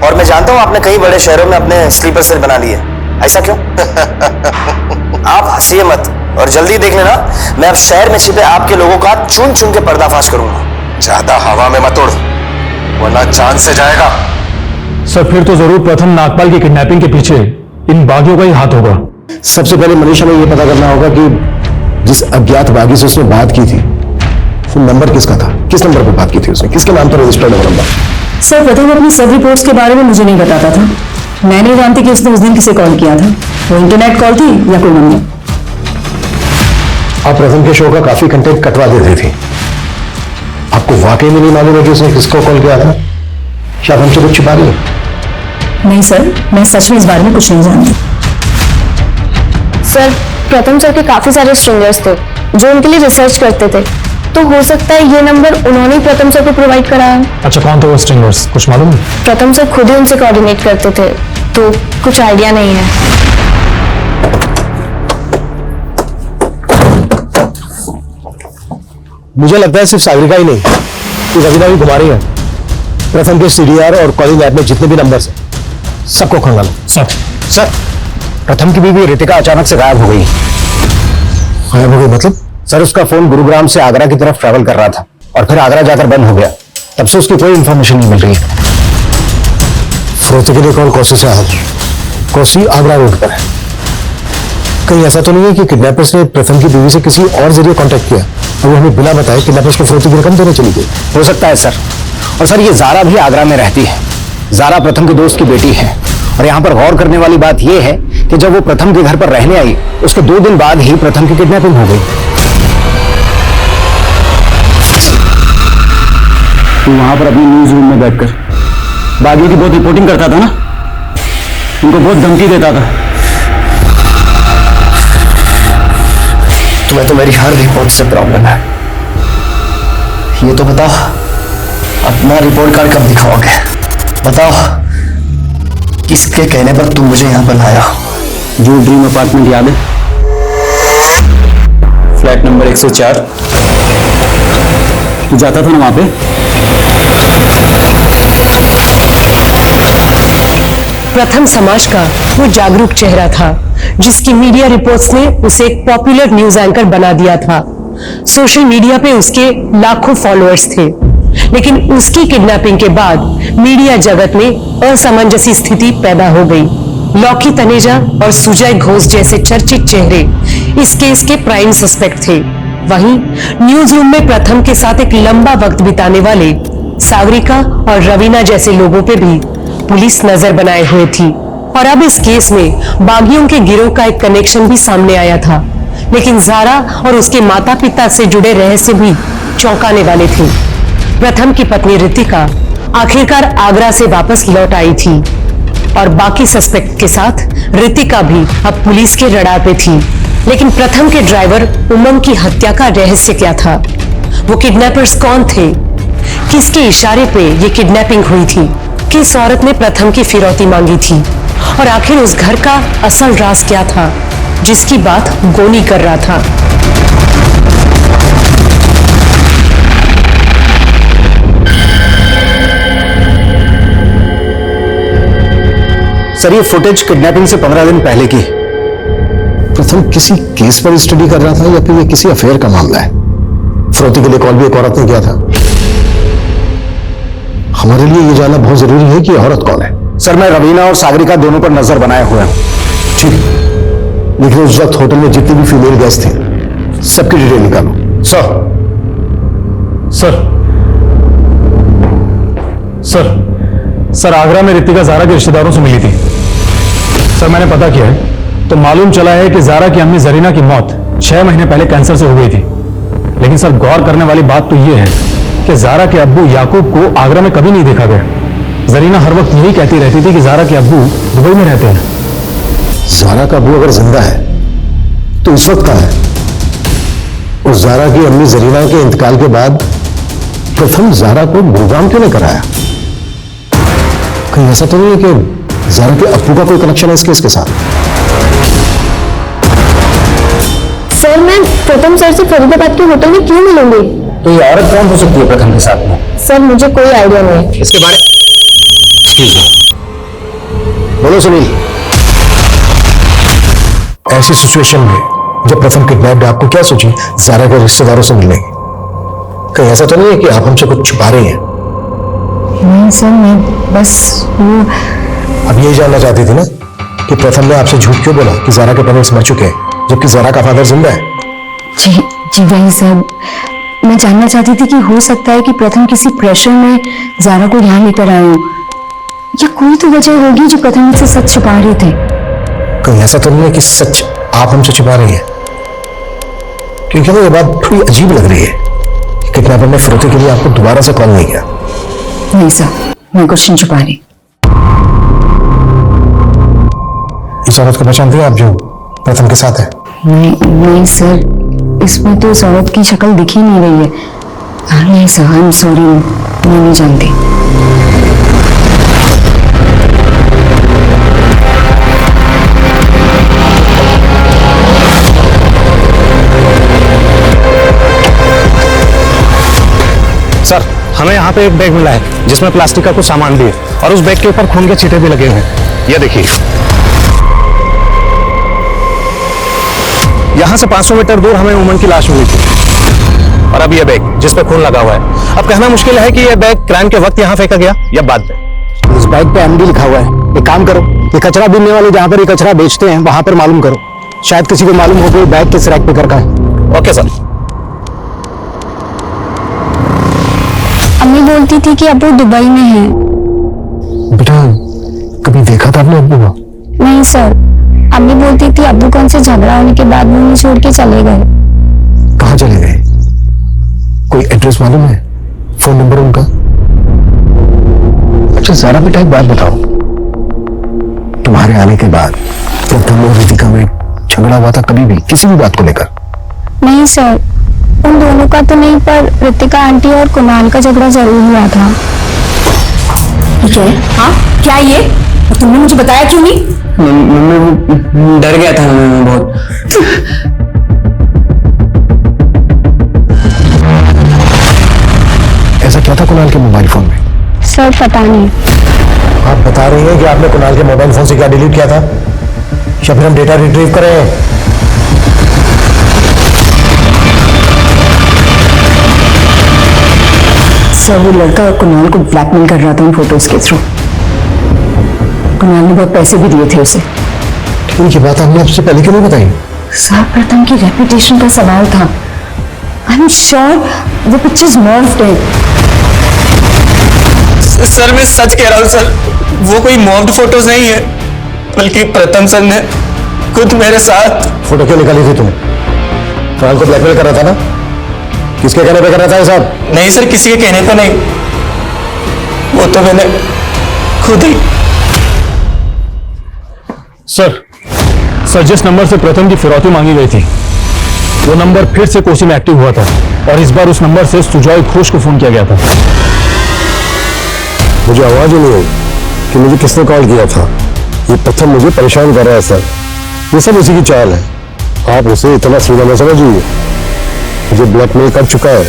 और मैं जानता हूं आपने कई बड़े शहरों में अपने स्लीपर सेल बना लिए, ऐसा क्यों? आप हंसिए मत, और जल्दी देख लेना, मैं अब शहर में छिपे आपके लोगों का चुन चुन के पर्दाफाश करूंगा। ज्यादा हवा में मत उड़, वरना जान से जाएगा। सर फिर तो जरूर प्रथम नागपाल की किडनैपिंग के पीछे इन बागियों का ही हाथ होगा। सबसे पहले मनीष हमें यह पता करना होगा कि जिस अज्ञात बागी से उसने बात की थी वो नंबर किसका था, किस नंबर पर बात की थी उसने, किसके नाम पर रजिस्टर्ड है वो नंबर। सर प्रथम अपनी सब रिपोर्ट्स के बारे में मुझे नहीं बताता था। मैं नहीं जानती कि उसने उस दिन किसे कॉल किया था, वो इंटरनेट कॉल थी या कोई नंबर। आप प्रथम के शो का काफी कंटेंट कटवा देते थे, आपको वाकई में नहीं मालूम है कि उसने किसको कॉल किया था? शायद हमसे कुछ छिपा रही है। नहीं सर, मैं सच में इस बारे में कुछ नहीं जानती। सर प्रथम सर के काफी सारे स्ट्रिंगर्स थे जो उनके लिए रिसर्च करते थे, तो हो सकता है ये नंबर उन्होंने ही प्रथम सर को प्रोवाइड कराया है। अच्छा कौन थे वो स्ट्रिंगर्स, कुछ मालूम है? प्रथम सर खुद ही उनसे कोऑर्डिनेट करते थे, तो कुछ आइडिया नहीं है। मुझे लगता है सिर्फ सागरिका ही नहीं, कि रवीना भी घुमा रही है। प्रथम के सीडीआर और कॉलिंग ऐप में जितने भी नंबर्स हैं सबको खंगालो। सर प्रथम की बीवी रितिका अचानक से गायब हो गई। गायब हो गई मतलब? सर उसका फोन गुरुग्राम से आगरा की तरफ ट्रैवल कर रहा था और फिर आगरा जाकर बंद हो गया। तब से उसकी कोई इंफॉर्मेशन नहीं मिल रही है। फिरोती के लिए कॉल कोसी से आया, कोसी आगरा रोड पर है। कहीं ऐसा तो नहीं है कि किडनैपर्स ने प्रथम की बीवी से किसी और जरिए कांटेक्ट किया और वो हमें बिना बताए किडनैपर्स को फिरौती की रकम देने चली गई? हो सकता है सर। और सर ये जारा भी आगरा में रहती है। जारा प्रथम के दोस्त की बेटी है। और यहाँ पर गौर करने वाली बात यह है कि जब वो प्रथम के घर पर रहने आई उसके 2 दिन बाद ही प्रथम की किडनैपिंग हो गई। तू वहां पर अपनी न्यूज रूम में बैठकर बागियों की बहुत रिपोर्टिंग करता था ना, उनको बहुत धमकी देता था। तुम्हें तो मेरी हर रिपोर्ट से प्रॉब्लम है। ये तो बताओ अपना रिपोर्ट कार्ड कब दिखाओगे? बताओ किसके कहने पर तुम मुझे यहाँ पर लाया? जो ड्रीम अपार्टमेंट याद है, फ्लैट नंबर 104। तू जाता था ना वहां पे? प्रथम समाज का वो जागरूक चेहरा था जिसकी मीडिया रिपोर्ट्स ने उसे एक पॉपुलर न्यूज एंकर बना दिया था। सोशल मीडिया पे उसके लाखों फॉलोअर्स थे, लेकिन उसकी किडनैपिंग के बाद मीडिया जगत में असमंजसी स्थिति पैदा हो गई। लौकी तनेजा और सुजय घोष जैसे चर्चित चेहरे इस केस के प्राइम सस्पेक्ट थे। वहीं न्यूज रूम में प्रथम के साथ एक लंबा वक्त बिताने वाले सागरिका और रवीना जैसे लोगों पे भी पुलिस नजर बनाए हुए थी। और अब इस केस में बागियों के गिरोह का एक कनेक्शन भी सामने आया था, लेकिन जारा और उसके माता पिता से जुड़े रहस्य भी चौंकाने वाले थे। प्रथम की पत्नी रितिका आखिरकार आगरा से वापस लौट आई थी और बाकी सस्पेक्ट के साथ रितिका भी अब पुलिस के रडार पे थी। लेकिन प्रथम के ड्राइवर उमंग की हत्या का रहस्य क्या था? वो किडनैपर्स कौन थे? किसके इशारे पे ये किडनैपिंग हुई थी? किस औरत ने प्रथम की फिरौती मांगी थी? और आखिर उस घर का असल राज क्या था जिसकी बात गोनी कर रहा था? सर ये फुटेज किडनैपिंग से 15 दिन पहले की। प्रथम किसी केस पर स्टडी कर रहा था या फिर ये किसी अफेयर का मामला है? फिरौती के लिए कॉल भी एक औरत ने किया था। हमारे लिए ये जानना बहुत जरूरी है कि औरत कौन है। सर मैं रवीना और सागरिका दोनों पर नजर बनाए हुए हूं। ठीक, लेकिन उस वक्त होटल में जितनी भी फीमेल गेस्ट थे सबकी डिटेल निकालो। सर आगरा में रितिका जारा के रिश्तेदारों से मिली थी। सर मैंने पता किया है तो मालूम चला है कि जारा की अम्मी जरीना की मौत 6 महीने पहले कैंसर से हो गई थी। लेकिन सर गौर करने वाली बात तो यह है कि जारा के अब्बू याकूब को आगरा में कभी नहीं देखा गया। जरीना हर वक्त यही कहती रहती थी कि जारा के अब्बू दुबई में रहते हैं। जारा का अब्बू अगर जिंदा है तो इस वक्त कहां है? और जारा की अम्मी जरीना के इंतकाल के बाद प्रथम जारा को गुरुग्राम क्यों नहीं कराया? कहीं ऐसा तो नहीं है कि जारा के अब्बू का कोई कनेक्शन है इस केस के साथ? सर मैं प्रथम सर से फरीदाबाद के होटल में क्यों मिलूंगी? तो ये औरत कौन हो सकती है प्रथम के साथ में? सर मुझे कोई आइडिया नहीं है इसके बारे। बोलो सुनील। ऐसी सिचुएशन में जब प्रथम किडनैप आपको क्या सोची जारा के रिश्तेदारों से मिलने की? कहीं ऐसा तो नहीं है कि आप हमसे कुछ छुपा रही हैं? नहीं सर, मैं बस वो अब यही जानना चाहती थी ना कि प्रथम ने आपसे झूठ क्यों बोला कि जारा के पेरेंट्स मर चुके हैं जबकि जारा का फादर जिंदा है? जी जी वही सर, मैं जानना चाहती थी कि हो सकता है कि प्रथम किसी प्रेशर में जारा को यहाँ लेकर आए हो, या कोई तो वजह होगी जो प्रथम मुझसे सच छुपा रहे थे। कहीं ऐसा तो नहीं है कि सच आप हमसे छुपा रही है? क्योंकि ना ये बात थोड़ी अजीब लग रही है कि किडनैपर ने फिरौती के लिए आपको दोबारा से कॉल नहीं किया। नहीं सर, मैं कुछ नहीं छुपा रही। इस औरत को पहचानते हैं आप जो प्रथम के साथ है? नहीं सर, इसमें तो इस औरत की शक्ल दिख ही नहीं रही है। नहीं सर, आई एम सॉरी, मैं नहीं जानती। सर, हमें यहाँ पे एक बैग मिला है जिसमें प्लास्टिक का कुछ सामान भी है और उस बैग के ऊपर खून के छींटे भी लगे हुए हैं। ये देखिए, यहाँ से 500 मीटर दूर हमें उमन की लाश मिली थी और अब ये बैग जिस पे खून लगा हुआ है। अब कहना मुश्किल है कि ये बैग क्राइम के वक्त यहाँ फेंका गया या बाद में। इस बैग पे एमडी लिखा हुआ है। एक काम करो, ये कचरा बीनने वाले जहाँ पर ये कचरा बेचते हैं वहां पर मालूम करो, शायद किसी को मालूम हो कि बैग किस रैक पे कर का है। Okay sir. अम्मी बोलती थी कि अब वो दुबई में है। बेटा, कभी देखा था आपने अब्बू को? नहीं सर, अम्मी बोलती थी अब्बू कौन से झगड़ा होने के बाद वो उन्हें छोड़ के चले गए। कहाँ चले गए? कोई एड्रेस मालूम है? फोन नंबर उनका? अच्छा सारा बेटा, एक बात बताओ, तुम्हारे आने के बाद प्रथम और रितिका में झगड़ा हुआ था कभी भी किसी भी बात को लेकर? नहीं सर, उन दोनों का तो नहीं, पर रितिका आंटी और कुणाल का झगड़ा जरूर हुआ था। क्या है? हाँ क्या ये? और तुमने मुझे बताया क्यों नहीं? मम्मी डर गया था मैं बहुत। ऐसा क्या था कुणाल के मोबाइल फोन में? सर पता नहीं। आप बता रही हैं कि आपने कुणाल के मोबाइल फोन से क्या डिलीट किया था, या फिर हम डेटा रिट्रीव करें? सर, वो लड़का कुणाल को ब्लैकमेल कर रहा था उन फोटोज के थ्रू। कुणाल ने बहुत पैसे भी दिए थे उसे। ठीक है, बात आपने आपसे पहले क्यों नहीं बताई? सर, प्रथम की रेपुटेशन का सवाल था। आई एम श्योर वो पिक्चर्स मॉर्फ्ड है। सर मैं सच कह रहा हूँ सर, वो कोई मॉब्ड फोटोज नहीं है, बल्कि प्रथम सर ने खुद मेरे साथ। फोटो क्यों निकाली थी तुमने? कुणाल को ब्लैकमेल कर रहा था ना? किसके कहने पे कर रहा था ये सब? नहीं सर, किसी के कहने पे नहीं, वो तो मैंने खुद ही। सर जिस नंबर से प्रथम की फिरौती मांगी गई थी वो नंबर फिर से कोसी में एक्टिव हुआ था और इस बार उस नंबर से सुजॉय घोष को फोन किया गया था। मुझे आवाज ही नहीं आई कि मुझे किसने कॉल किया था। ये प्रथम मुझे परेशान कर रहा है सर, ये सब उसी की चाल है। आप उसे इतना सीधा न समझिए, मुझे ब्लैकमेल कर चुका है।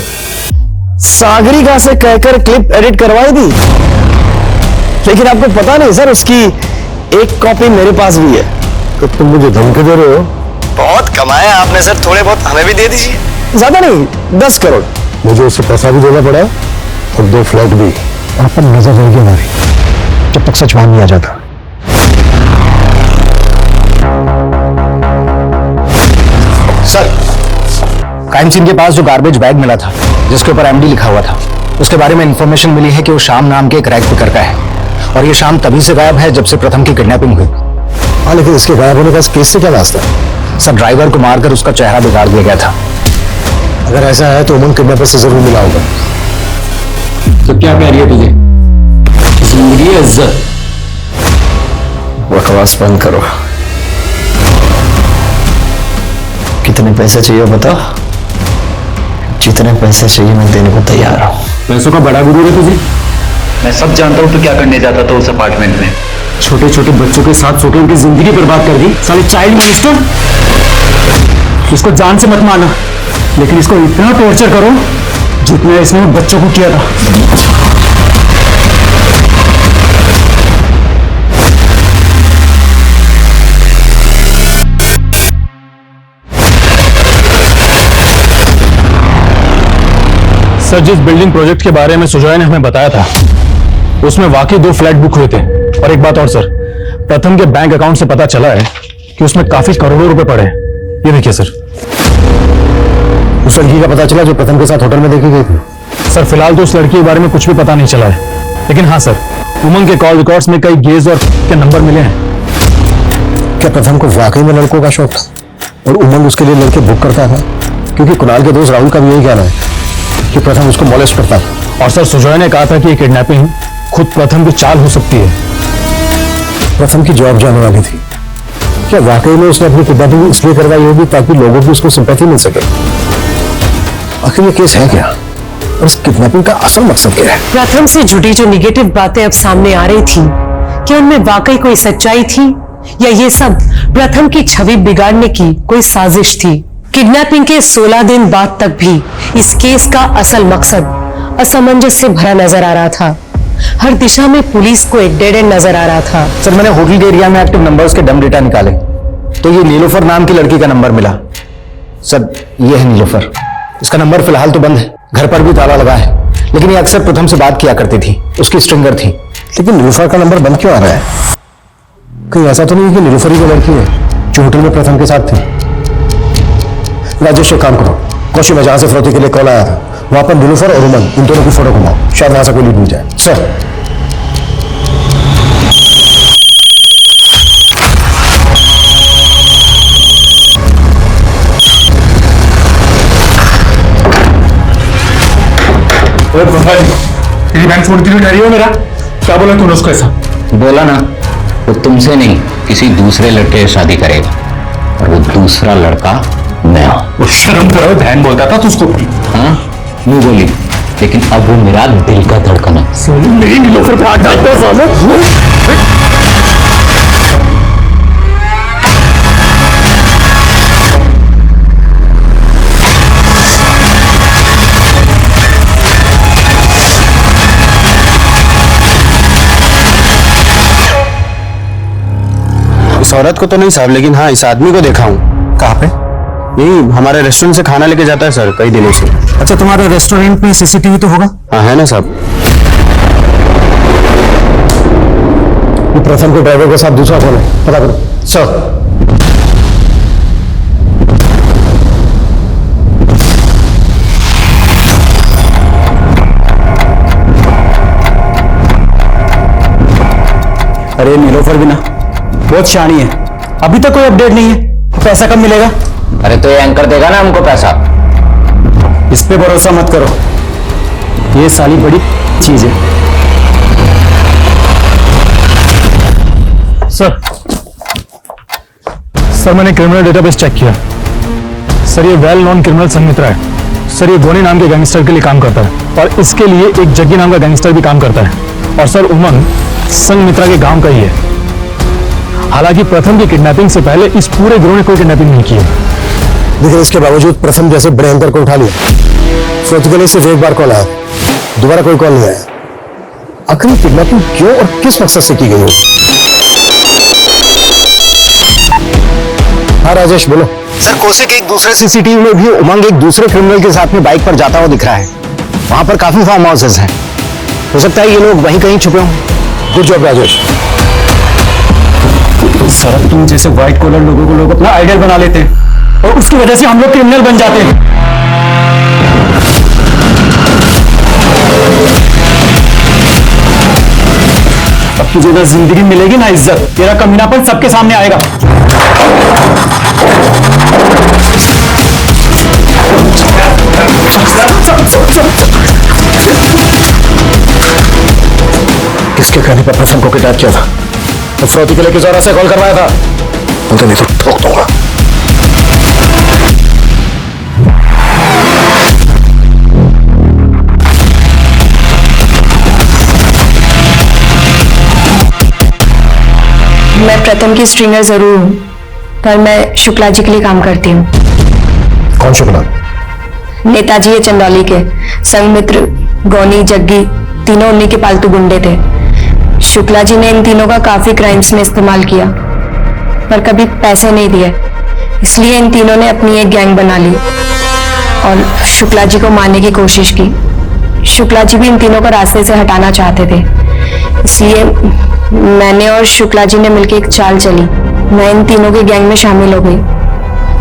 सागरिका से कहकर क्लिप एडिट करवाई थी, लेकिन आपको पता नहीं सर, उसकी एक कॉपी मेरे पास भी है। तो तुम मुझे धमकी दे रहे हो? बहुत कमाया आपने सर, थोड़े बहुत हमें भी दे दीजिए। ज्यादा नहीं, 10 करोड़। मुझे उससे पैसा भी देना पड़ा और 2 फ्लैट भी। आप पर नजर रहेगी हमारी जब तक सच मान नहीं आ जाता। सर, क्राइम सीन के पास जो गार्बेज बैग मिला था जिसके ऊपर एमडी लिखा हुआ था, उसके बारे में इंफॉर्मेशन मिली है कि वो शाम नाम के एक रैक पिकर का है और ये शाम तभी से गायब है जब से प्रथम की किडनैपिंग हुई। हाँ, लेकिन इसके गायब होने का इस केस से क्या वास्ता है? सर, ड्राइवर को मारकर उसका चेहरा बिगाड़ दिया गया था। अगर ऐसा है तो उमन किडनैपर से जरूर मिला होगा। तो क्या कह रही है तुझे? जिंदगी इज्जत। बकवास बंद करो। कितने पैसे चाहिए बताओ? जितने पैसे चाहिए मैं देने को तैयार हूँ। पैसों का बड़ा गुरु है तुझे? मैं सब जानता हूँ तो क्या करने जाता था उस अपार्टमेंट में। छोटे छोटे बच्चों के साथ सोकर उनकी जिंदगी बर्बाद कर दी, साले चाइल्ड मिनिस्टर। इसको जान से मत मारना, लेकिन इसको इतना टॉर्चर करो जितना इसने बच्चों को किया था। सर, जिस बिल्डिंग प्रोजेक्ट के बारे में सुजॉय ने हमें बताया था उसमें वाकई 2 फ्लैट बुक हुए थे। और एक बात और सर, प्रथम के बैंक अकाउंट से पता चला है कि उसमें काफी करोड़ों रुपए पड़े हैं। ये देखिए सर। उस लड़की का पता चला जो प्रथम के साथ होटल में देखी गई थी? सर फिलहाल तो उस लड़की के बारे में कुछ भी पता नहीं चला है, लेकिन हाँ सर, उमंग के कॉल रिकॉर्ड्स में कई गेज और के नंबर मिले हैं। क्या प्रथम को वाकई में लड़कों का शौक था और उमंग उसके लिए लड़के बुक करता था? क्योंकि कुणाल के दोस्त राहुल का भी यही कहना है कि प्रथम उसको मॉलेस्ट करता था। और सर सुजॉय ने कहा था कि ये किडनैपिंग खुद प्रथम की चाल हो सकती है। प्रथम की जॉब जाने वाली थी, क्या वाकई में उसने अपनी किडनैपिंग इसलिए करवाई होगी ताकि लोगों की उसको सिंपैथी मिल सके? आखिर ये केस है क्या और इस किडनैपिंग का असल मकसद क्या है? प्रथम से जुड़ी जो निगेटिव बातें अब सामने आ रही थी, क्या उनमें वाकई कोई सच्चाई थी या ये सब प्रथम की छवि बिगाड़ने की कोई साजिश थी? किडनैपिंग के 16 दिन बाद तक भी इस केस का असल मकसद असमंजस से भरा नजर आ रहा था। हर दिशा में पुलिस को एक डेड एंड नजर आ रहा था। सर, मैंने होटल के एरिया में एक्टिव नंबर्स के डम डेटा निकाले तो ये नीलोफर नाम की लड़की का नंबर मिला। सर, ये है नीलोफर। इसका नंबर फिलहाल तो बंद है, घर पर भी ताला लगा है, लेकिन ये अक्सर प्रथम से बात किया करती थी, उसकी स्ट्रिंगर थी। लेकिन नीलोफर का नंबर बंद क्यों आ रहा है? कहीं ऐसा तो नहीं कि नीलोफर ही वो लड़की है जो होटल में प्रथम के साथ थी? राजेश, एक काम करो, कौशी में जहां से फिरौती के लिए कॉल आया था वहां पर नीलोफर और उमंग इन दोनों की फोटो घुमाओ, शायद वहां से कोई लीड मिल जाए। सर। तेरी बैंक छोड़ती हुई डरी हो मेरा? क्या बोला तूने उसको ऐसा? बोला ना, वो तुमसे नहीं किसी दूसरे लड़के से शादी करेगा और वो दूसरा लड़का मैं हूं। शर्म करो, बहन बोलता था तू उसको। हाँ, नहीं बोली, लेकिन अब वो मेरा दिल का धड़कन है। मेरी नीलोफर पे हाथ डालते हो साले। इस औरत को तो नहीं साहब, लेकिन हाँ इस आदमी को देखा हूँ। कहाँ पे? यही हमारे रेस्टोरेंट से खाना लेके जाता है सर, कई दिनों से। अच्छा, तुम्हारे रेस्टोरेंट में सीसीटीवी तो होगा? हाँ है ना साहब। ये प्रथम के ड्राइवर के साथ दूसरा कौन है? पता करो। सर। अरे नीलोफर भी ना बहुत शानी है, अभी तक कोई अपडेट नहीं है। तो पैसा कब मिलेगा? अरे तो ये एंकर देगा ना हमको पैसा। इस पे भरोसा मत करो, ये साली बड़ी चीज है। सर मैंने क्रिमिनल डेटाबेस चेक किया। सर ये वेल नोन क्रिमिनल संमित्रा है। सर ये गोनी नाम के गैंगस्टर के लिए काम करता है और इसके लिए एक जग्गी नाम का गैंगस्टर भी काम करता है। और सर उमंग संगमित्रा के गांव का ही है। हालांकि प्रथम की किडनैपिंग से पहले इस पूरे गिरोह ने कोई किडनैपिंग नहीं की है। लेकिन इसके बावजूद प्रथम जैसे बड़े एंकर को उठा लिया। फिरौती के लिए सिर्फ एक बार कॉल आया, दोबारा कोई कॉल नहीं आया। आखिर किडनैपिंग क्यों और किस मकसद से की गई हो? हाँ राजेश, बोलो। सर, कोसे के एक दूसरे सीसीटीवी में भी उमंग एक दूसरे क्रिमिनल के साथ में बाइक पर जाता हुआ दिख रहा है। वहां पर काफी फार्म हाउसेस हैं, हो सकता है ये लोग वहीं कहीं छुपे हों। Good job Rajesh. सर तुम जैसे व्हाइट कॉलर लोगों को लोग अपना आइडियल बना लेते हैं और उसकी वजह से हम लोग क्रिमिनल बन जाते हैं। अब तुझे ना जिंदगी मिलेगी ना इज्जत, तेरा कमीनापन सबके सामने आएगा। किसके कहने पर प्रथम को किडनैप किया था? तो फिरौती के लिए किस और से कॉल करवाया था? बोलते नहीं तो ठोक दूंगा। मैं प्रथम की स्ट्रिंगर जरूर हूँ, पर मैं शुक्ला जी के लिए काम करती हूँ। कौन शुक्ला? नेताजी है चंदौली के। संगमित्र, गौनी, जग्गी तीनों उन्हीं के पालतू गुंडे थे। शुक्ला जी ने इन तीनों का काफी क्राइम्स में इस्तेमाल किया, पर कभी पैसे नहीं दिए। इसलिए इन तीनों ने अपनी एक गैंग बना ली और शुक्ला जी को मारने की कोशिश की। शुक्ला जी भी इन तीनों को रास्ते से हटाना चाहते थे, इसलिए मैंने और शुक्ला जी ने मिलकर एक चाल चली। मैं इन तीनों के गैंग में शामिल हो गई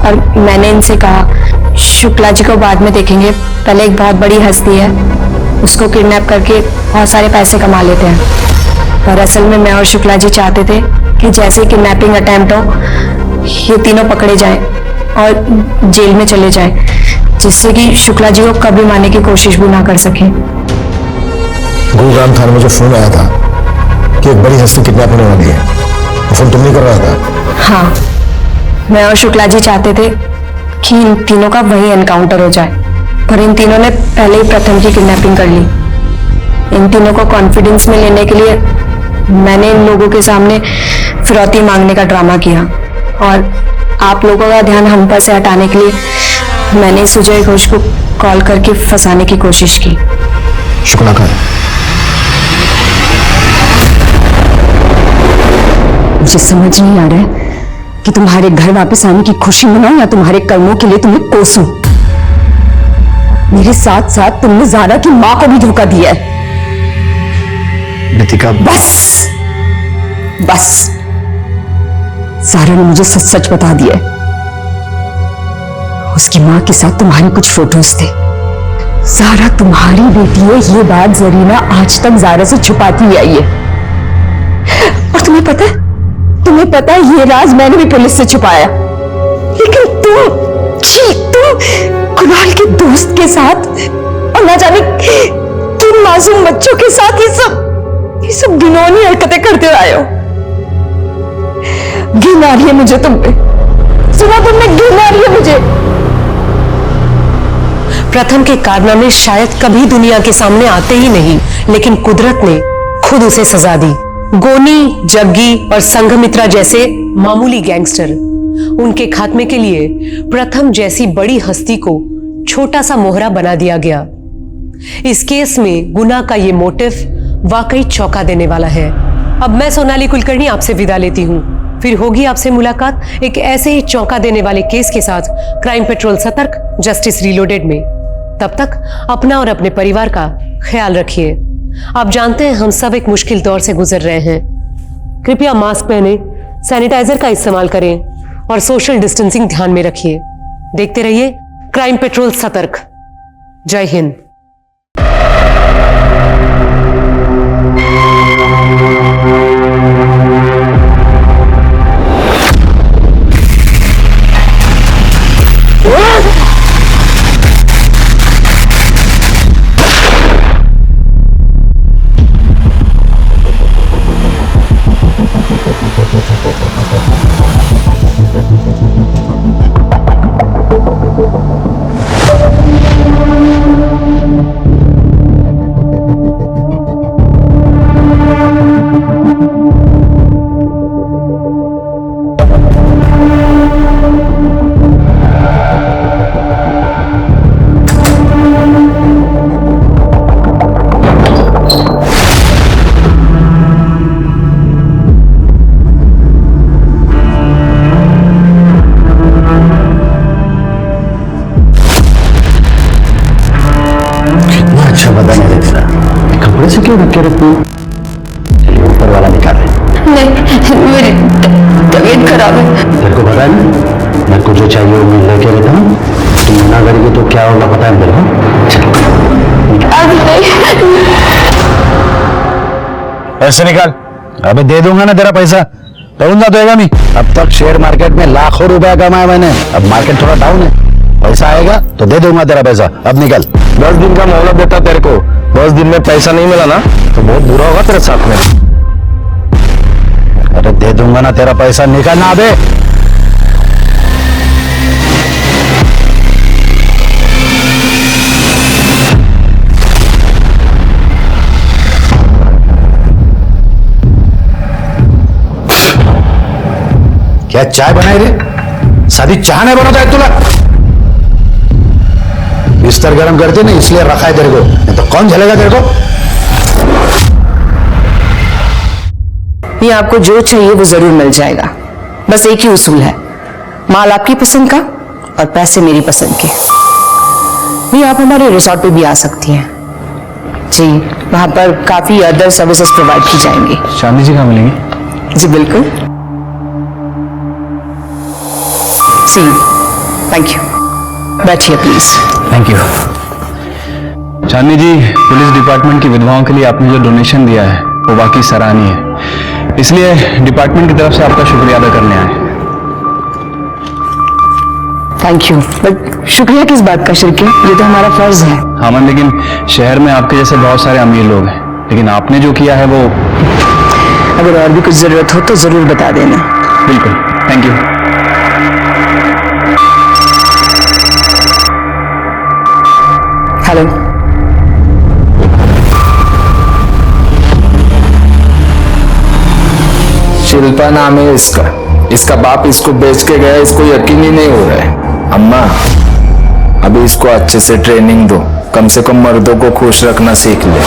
और मैंने इनसे कहा, शुक्ला जी को बाद में देखेंगे, पहले एक बहुत बड़ी हस्ती है, उसको किडनैप करके बहुत सारे पैसे कमा लेते हैं। पर असल में मैं और शुक्ला जी चाहते थे कि जैसे किडनैपिंग अटेम्प्ट हो, ये तीनों पकड़े जाएं और जेल में चले जाएं, जिससे कि शुक्ला जी को कभी मारने की कोशिश भी ना कर सके। गुरुग्राम थाने में जो फोन आया था कि एक बड़ी हस्ती किडनैप होने वाली है, वो फोन तुम नहीं कर रहा था? हाँ, मैं और शुक्ला जी चाहते थे कि इन तीनों का वही एनकाउंटर हो जाए, पर इन तीनों ने पहले ही प्रथम की किडनैपिंग कर ली। इन तीनों को कॉन्फिडेंस में लेने के लिए मैंने इन लोगों के सामने फिरौती मांगने का ड्रामा किया और आप लोगों का ध्यान हम पर से हटाने के लिए मैंने सुजय घोष को कॉल करके फंसाने की कोशिश की। शुक्ला का मुझे समझ नहीं आ रहा है कि तुम्हारे घर वापस आने की खुशी मनाऊं या तुम्हारे कर्मों के लिए तुम्हें कोसूं। मेरे साथ साथ तुमने ज़ारा की मां को भी धोखा दिया है। नितिका, बस बस, ज़ारा ने मुझे सच सच बता दिया है। उसकी मां के साथ तुम्हारी कुछ फोटोज थे। ज़ारा तुम्हारी बेटी है, ये बात जरीना आज तक ज़ारा से छुपाती ही आई है। और तुम्हें पता है ये राज मैंने भी पुलिस से छुपाया, लेकिन तुम कुणाल के दोस्त के साथ और ना जाने किन मासूम बच्चों के साथ ये सब घिनौनी हरकतें करते आए हो। घिन आ रही है मुझे तुम पे, सुना तुमने, घिन आ रही है मुझे। प्रथम के कारनामे शायद कभी दुनिया के सामने आते ही नहीं, लेकिन कुदरत ने खुद उसे सजा दी। गोनी, जग्गी और संघमित्रा जैसे मामूली गैंगस्टर, उनके खात्मे के लिए प्रथम जैसी बड़ी हस्ती को छोटा सा मोहरा बना दिया गया। इस केस में गुना का ये मोटिव वाकई चौंका देने वाला है। अब मैं सोनाली कुलकर्णी आपसे विदा लेती हूँ, फिर होगी आपसे मुलाकात एक ऐसे ही चौंका देने वाले केस के साथ क्राइम पेट्रोल सतर्क, जस्टिस रीलोडेड में। तब तक अपना और अपने परिवार का ख्याल रखिए। आप जानते हैं हम सब एक मुश्किल दौर से गुजर रहे हैं। कृपया मास्क पहने, सैनिटाइजर का इस्तेमाल करें और सोशल डिस्टेंसिंग ध्यान में रखिए। देखते रहिए क्राइम पेट्रोल सतर्क। जय हिंद। कपड़े से क्यों रखे रखते हो? चलिए ऊपर वाला निकाल रहे। नहीं, मेरी तबीयत खराब है। तेरे को पता है ना, मैं को जो चाहिए वो मैं लेके रहता हूँ। तुम मना करेगी तो क्या होगा पता है मेरे को? पैसे निकाल। अबे दे दूंगा ना तेरा पैसा, कौन सा देगा नहीं? अब तक शेयर मार्केट में लाखों रुपया कमाया मैंने, अब मार्केट थोड़ा डाउन है, पैसा आएगा तो दे दूंगा तेरा पैसा। अब निकल। 10 दिन का मोहलत देता तेरे को, 10 दिन में पैसा नहीं मिला ना तो बहुत बुरा होगा तेरे साथ में। अरे दे दूंगा ना तेरा पैसा, निकल ना अबे। क्या चाय बनाई रे? सादी चाय नहीं बनाता है तुला? बिस्तर गर्म करते नहीं इसलिए रखा है तेरे को, नहीं तो कौन झलेगा तेरे को? ये आपको जो चाहिए वो जरूर मिल जाएगा, बस एक ही उसूल है, माल आपकी पसंद का और पैसे मेरी पसंद के। ये आप हमारे रिसोर्ट पे भी आ सकती हैं, जी, वहाँ पर काफी अदर सर्विसेज प्रोवाइड की जाएंगी। चांदनी जी कहाँ मिलेंगी? जी बिल्कुल। जी, थैंक यू। बैठिए please. Thank you. Chandni ji, police department की विधवाओं के लिए आपने जो डोनेशन दिया है वो वाकई सराहनीय है, इसलिए डिपार्टमेंट की तरफ से आपका शुक्रिया अदा करने आए। थैंक यू, बट शुक्रिया किस बात का शिरके, ये तो हमारा फर्ज है। हाँ मन, लेकिन शहर में आपके जैसे बहुत सारे अमीर लोग हैं, लेकिन आपने जो किया है वो। अगर और भी कुछ जरूरत हो तो जरूर बता देना। बिल्कुल, थैंक यू। हेलो। शिल्पा नाम है इसका बाप इसको बेच के गया, इसको यकीन ही नहीं हो रहा है। अम्मा, अभी इसको अच्छे से ट्रेनिंग दो, कम से कम मर्दों को खुश रखना सीख ले।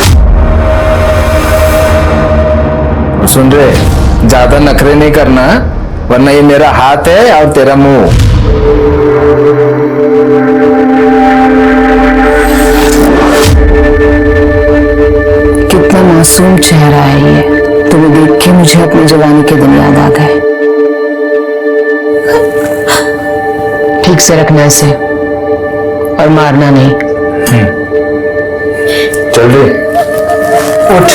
और सुन रहे, ज्यादा नखरे नहीं करना, वरना ये मेरा हाथ है और तेरा मुंह। कितना मासूम चेहरा है ये, तुम्हें देख के मुझे अपनी जवानी के दिन याद आ गए। ठीक से रखना इसे और मारना नहीं। चल रे, उठ।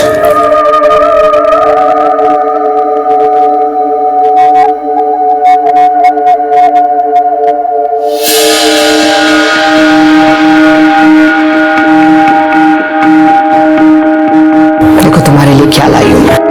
देखो तुम्हारे लिए क्या लाई हूं मैं।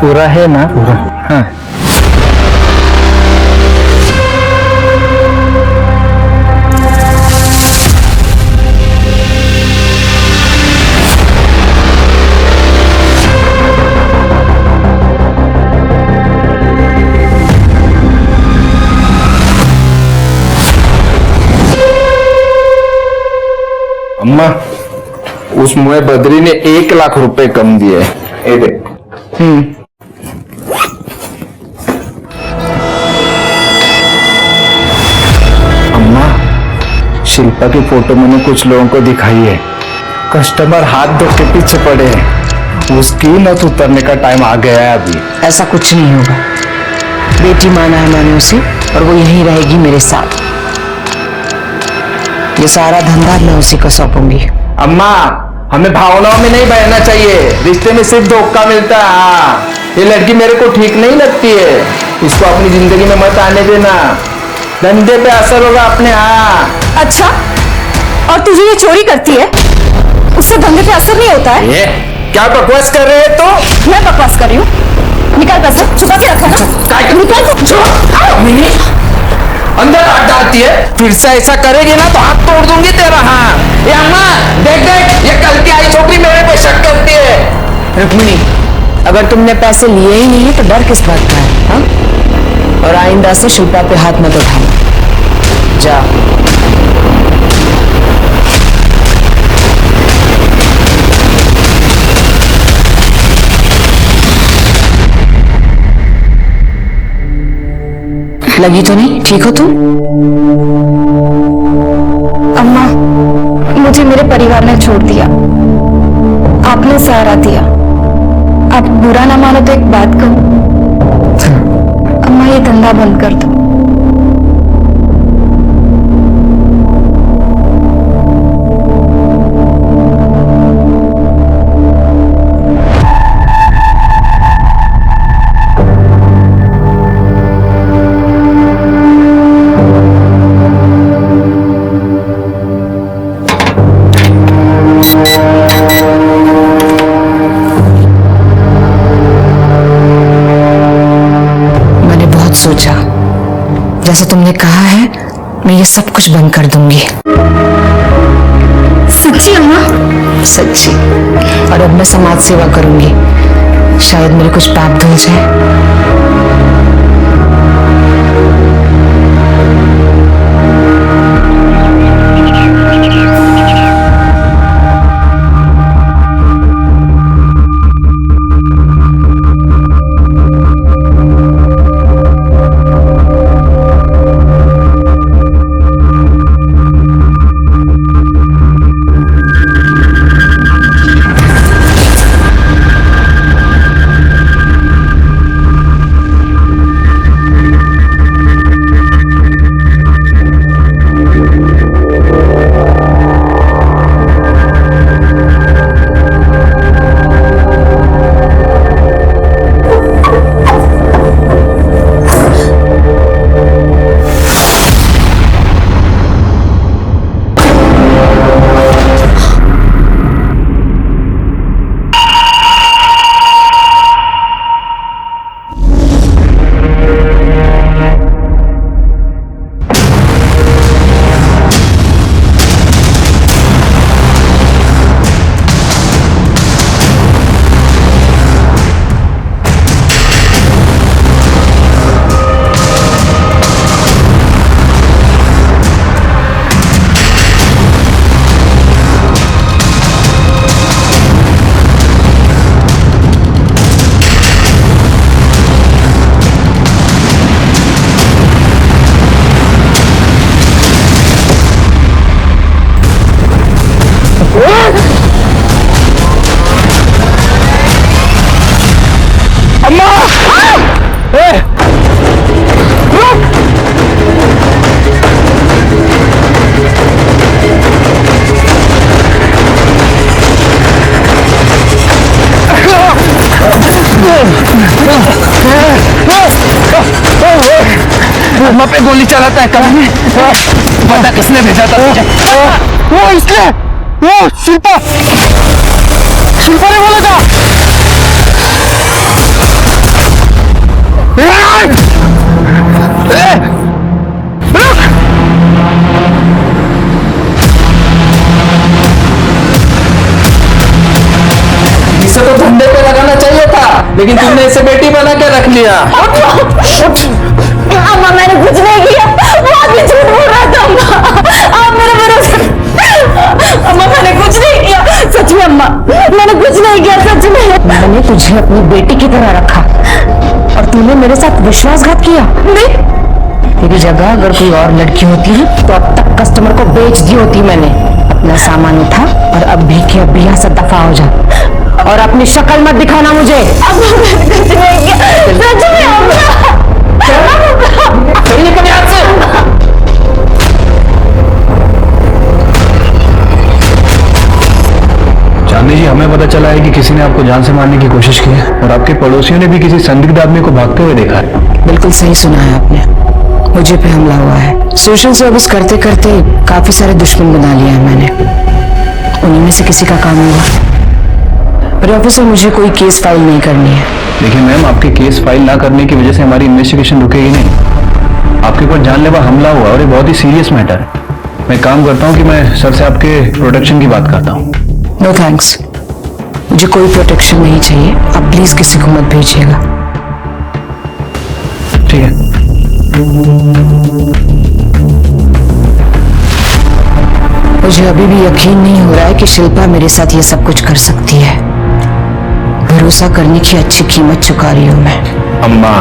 पूरा है ना? पूरा। हाँ। अम्मा, उस मुए बद्री ने 1 लाख रुपए कम दिए। ये देख। अम्मा, शिल्पा की फोटो मैंने कुछ लोगों को दिखाई है, कस्टमर हाथ धो के पीछे पड़े हैं, उसकी नथ उतरने का टाइम आ गया है अभी। ऐसा कुछ नहीं होगा, बेटी माना है मैंने उसे और वो यहीं रहेगी मेरे साथ। ये सारा धंधा मैं उसी को सौंपूंगी। अम्मा, हमें भावनाओं में नहीं बहना चाहिए, रिश्ते में सिर्फ धोखा मिलता है। हाँ, ये लड़की मेरे को ठीक नहीं लगती है, इसको अपनी जिंदगी में मत आने देना, धंधे पे असर होगा अपने। हाँ। अच्छा, और तुझे ये चोरी करती है, उससे धंधे पे असर नहीं होता है? ये क्या बकवास कर रहे हैं तो? मैं बकवास कर रही हूँ? निकाल पैसे, छुपा के रखा ना। निकाल। अंदर हाथ डालती है, फिर से ऐसा करेगी ना तो हाथ तोड़ दूंगी तेरा। हाँ, ये अम्मा देख देख, ये कल की आई छोकरी मेरे पे शक करती है। रुक्मिणी, अगर तुमने पैसे लिए ही नहीं है तो डर किस बात का है? हाँ? और आइंदा से शिल्पा पे हाथ मत उठाना। जा। लगी तो नहीं? ठीक हो तुम? अम्मा, मुझे मेरे परिवार ने छोड़ दिया, आपने सहारा दिया। आप बुरा ना मानो तो एक बात कहूं, अम्मा ये धंधा बंद कर दो। सोचा, जैसे तुमने कहा है मैं ये सब कुछ बंद कर दूंगी। सच्ची अम्मा? सच्ची। और अब मैं समाज सेवा करूंगी, शायद मेरे कुछ पाप धुल जाए। अम्मा पे गोली चलाता है कभी पता किसने भेजा था तुझे? वो इसने, वो शिल्पा ने बोला था। इसे तो धंधे पे लगाना चाहिए था, लेकिन तुमने इसे बेटी बना के रख लिया। अम्मा मैंने कुछ नहीं किया, वो आदमी झूठ बोल रहा था। अम्मा आप मेरे भरोसे। अम्मा मैंने कुछ नहीं किया, सच में अम्मा मैंने कुछ नहीं किया, सच में। मैंने तुझे अपनी बेटी की तरह रखा और तूने मेरे साथ विश्वासघात किया। नहीं, तेरी जगह अगर कोई और लड़की होती है तो अब तक कस्टमर को बेच दी होती मैंने। अपना सामान उठा और अब भी के अब यहाँ से दफा हो जा और अपनी शक्ल मत दिखाना मुझे। अम्मा मैंने कुछ नहीं किया, सच में अम्मा। चांदनी जी, हमें पता चला है कि किसी ने आपको जान से मारने की कोशिश की है और आपके पड़ोसियों ने भी किसी संदिग्ध आदमी को भागते हुए देखा है। बिल्कुल सही सुना है आपने, मुझे पे हमला हुआ है। सोशल सर्विस करते करते काफी सारे दुश्मन बना लिए हैं मैंने, उन्हीं में से किसी का काम हुआ। पर ऑफिसर मुझे कोई केस फाइल नहीं करनी है। देखिए मैम, आपके केस फाइल ना करने की वजह से हमारी इन्वेस्टिगेशन रुकेगी नहीं। आपके ऊपर जानलेवा हमला हुआ और ये बहुत ही सीरियस मैटर है। मैं काम करता हूँ कि मैं सर से आपके प्रोटेक्शन की बात करता हूँ। नो थैंक्स, मुझे कोई प्रोटेक्शन नहीं चाहिए। आप प्लीज किसी को मत भेजिएगा। ठीक है। मुझे अभी भी यकीन नहीं हो रहा है कि शिल्पा मेरे साथ ये सब कुछ कर सकती है। भरोसा करने की अच्छी कीमत चुका रही हूं मैं। अम्मा,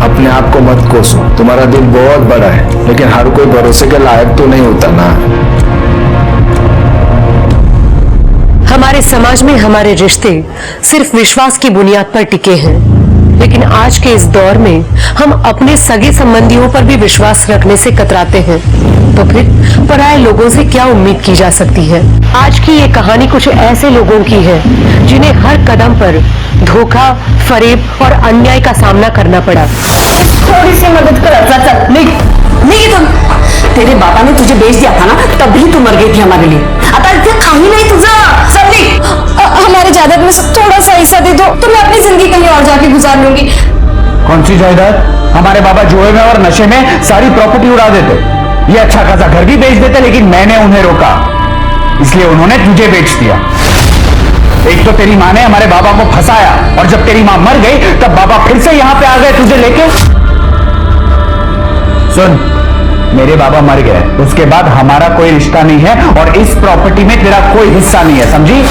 अपने आप को मत कोसो, तुम्हारा दिल बहुत बड़ा है, लेकिन हर कोई भरोसे के लायक तो नहीं होता ना। हमारे समाज में हमारे रिश्ते सिर्फ विश्वास की बुनियाद पर टिके हैं, लेकिन आज के इस दौर में हम अपने सगे संबंधियों पर भी विश्वास रखने से कतराते हैं, तो फिर पराये लोगों से क्या उम्मीद की जा सकती है। आज की ये कहानी कुछ ऐसे लोगों की है जिन्हें हर कदम पर धोखा, फरेब और अन्याय का सामना करना पड़ा। थोड़ी सी मदद कर। चल नहीं तुम, तेरे बाबा ने तुझे बेच दिया था ना, तभी तू मर गई थी हमारे लिए। आता कहीं नहीं तुझा सभी हमारे जायदाद में से थोड़ा सा हिस्सा दे दो तो मैं अपनी जिंदगी कहीं और जाके गुजार लूंगी। कौन सी जायदाद? हमारे बाबा जुए में और नशे में सारी प्रॉपर्टी उड़ा देते। ये अच्छा खासा घर भी बेच देते, लेकिन मैंने उन्हें रोका, इसलिए उन्होंने तुझे बेच दिया। एक तो तेरी माँ ने हमारे बाबा को फंसाया, और जब तेरी माँ मर गई तब बाबा फिर से यहां पे आ गए तुझे लेके। सुन, मेरे बाबा मर गए, उसके बाद हमारा कोई रिश्ता नहीं है और इस प्रॉपर्टी में तेरा कोई हिस्सा नहीं है, समझी?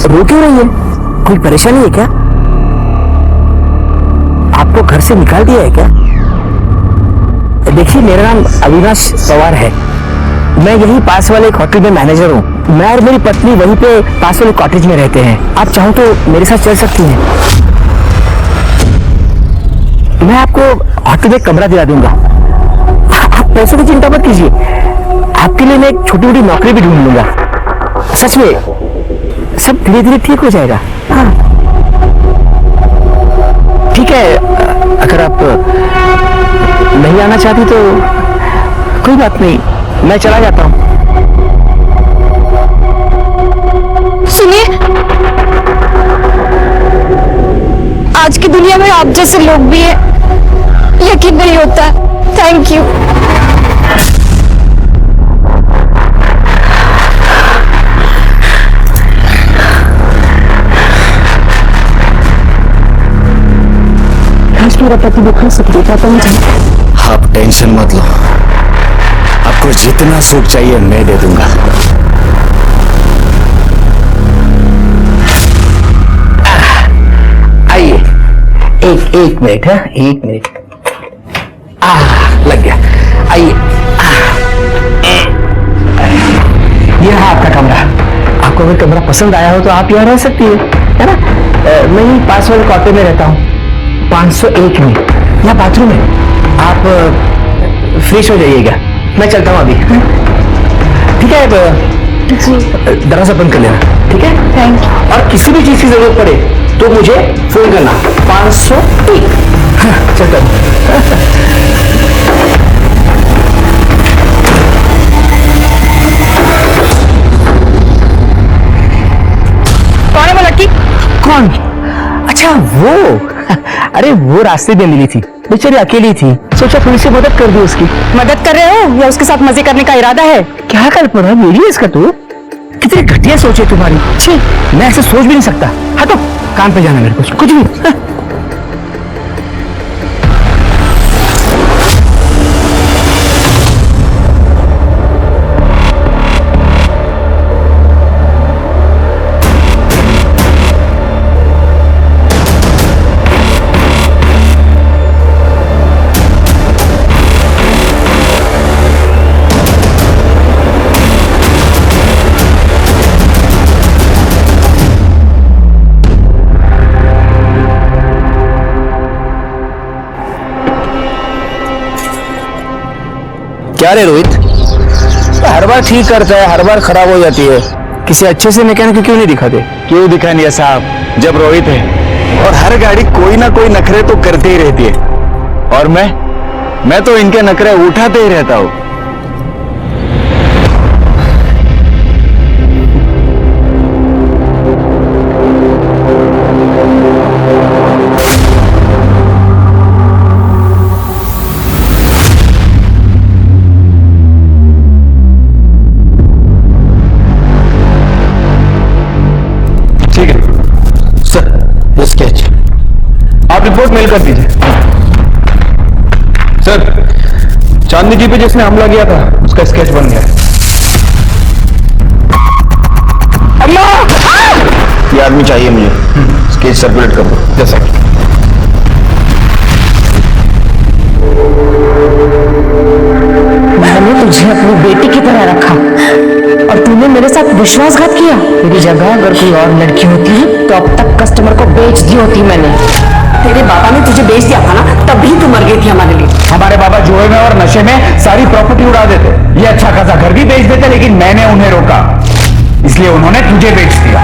रो क्यों रही है? कोई परेशानी है क्या? आपको घर से निकाल दिया है क्या? देखिए, मेरा नाम अविनाश पवार है। मैं यही पास वाले एक होटल में मैनेजर हूँ। मैं और मेरी पत्नी वहीं पे पास वाले कॉटेज में रहते हैं। आप चाहो तो मेरे साथ चल सकती हैं। मैं आपको होटल में कमरा दिला दूंगा। आप पैसों की चिंता मत कीजिए, आपके लिए मैं एक छोटी मोटी नौकरी भी ढूंढ लूंगा। सच में सब धीरे धीरे ठीक हो जाएगा। हाँ, ठीक है। अगर आप नहीं आना चाहती तो कोई बात नहीं, मैं चला जाता हूँ। सुनिए, आज की दुनिया में आप जैसे लोग भी हैं, यकीन नहीं होता। Thank you. मेरा पति दुखा सकती था तो मुझे। आप टेंशन मत लो, आपको जितना सुख चाहिए मैं दे दूंगा। आइए, एक मिनट है, एक मिनट। लग गया। आइए, ये है आपका कमरा। आपको अगर कमरा पसंद आया हो तो आप यहाँ रह सकती है ना? मैं ही पास वाले क्वार्टर में रहता हूँ, 501 में। यहाँ बाथरूम है, आप फ्रेश हो जाइएगा। मैं चलता हूँ अभी। ठीक है, दरवाजा बंद कर लेना। ठीक है, थैंक यू। और किसी भी चीज की जरूरत पड़े तो मुझे फोन करना। 501। चलता हूँ। कौन है वो लड़की? कौन? अच्छा, वो अरे वो रास्ते में मिली थी, बेचारी अकेली थी, सोचा थोड़ी सी मदद कर दी उसकी। मदद कर रहे हो या उसके साथ मजे करने का इरादा है? क्या कल्पना, मेरी है इसका? तू कितनी घटिया सोच है तुम्हारी। छी, मैं ऐसे सोच भी नहीं सकता। हटो, काम पे जाना मेरे को, कुछ भी। क्या रे रोहित, हर बार ठीक करता है, हर बार खराब हो जाती है। किसी अच्छे से मैकेनिक को क्यों नहीं दिखाते? क्यों दिखाएंगे साहब, जब रोहित है और हर गाड़ी कोई ना कोई नखरे तो करते ही रहती है, और मैं तो इनके नखरे उठाते ही रहता हूँ। स्केच आप रिपोर्ट मेल कर दीजिए। सर, चांदनी जी पे जिसने हमला किया था उसका स्केच बन गया। ये आदमी चाहिए मुझे, स्केच सर्कुलेट कर दो। जैसा मैंने तुझे अपनी बेटी की तरह रखा और तूने मेरे साथ विश्वासघात किया। मेरी जगह अगर कोई और लड़की होती तो अब तक कस्टमर को बेच दी होती मैंने। तेरे बाबा ने तुझे बेच दिया था ना, तभी तू मर गई थी हमारे लिए। हमारे बाबा जुए में और नशे में सारी प्रॉपर्टी उड़ा देते, ये अच्छा खासा घर भी बेच देते, लेकिन मैंने उन्हें रोका, इसलिए उन्होंने तुझे बेच दिया।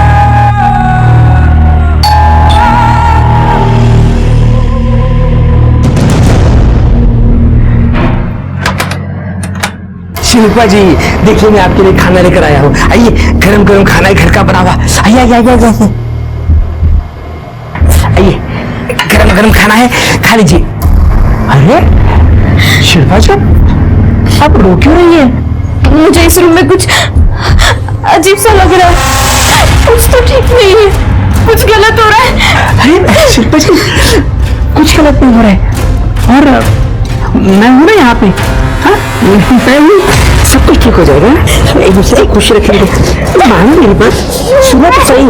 शिल्पा जी देखिए, मैं आपके लिए खाना लेकर आया हूँ। आइए, गरम गरम खाना है, घर का बना हुआ। आइए आइए आइए आइए आइए, गरम गरम खाना है, खा लीजिए। अरे शिल्पा जी, आप रो क्यों रही है? मुझे इस रूम में कुछ अजीब सा लग रहा है, कुछ तो ठीक नहीं है, कुछ गलत हो रहा है। अरे शिल्पा जी, कुछ गलत नहीं हो रहा है, और मैं हूं ना यहाँ पे। हाँ, मैं हूँ, सब कुछ ठीक हो जाएगा। एक दूसरे को खुश रखेंगे। मानो मेरी बात, सुनो तो सही।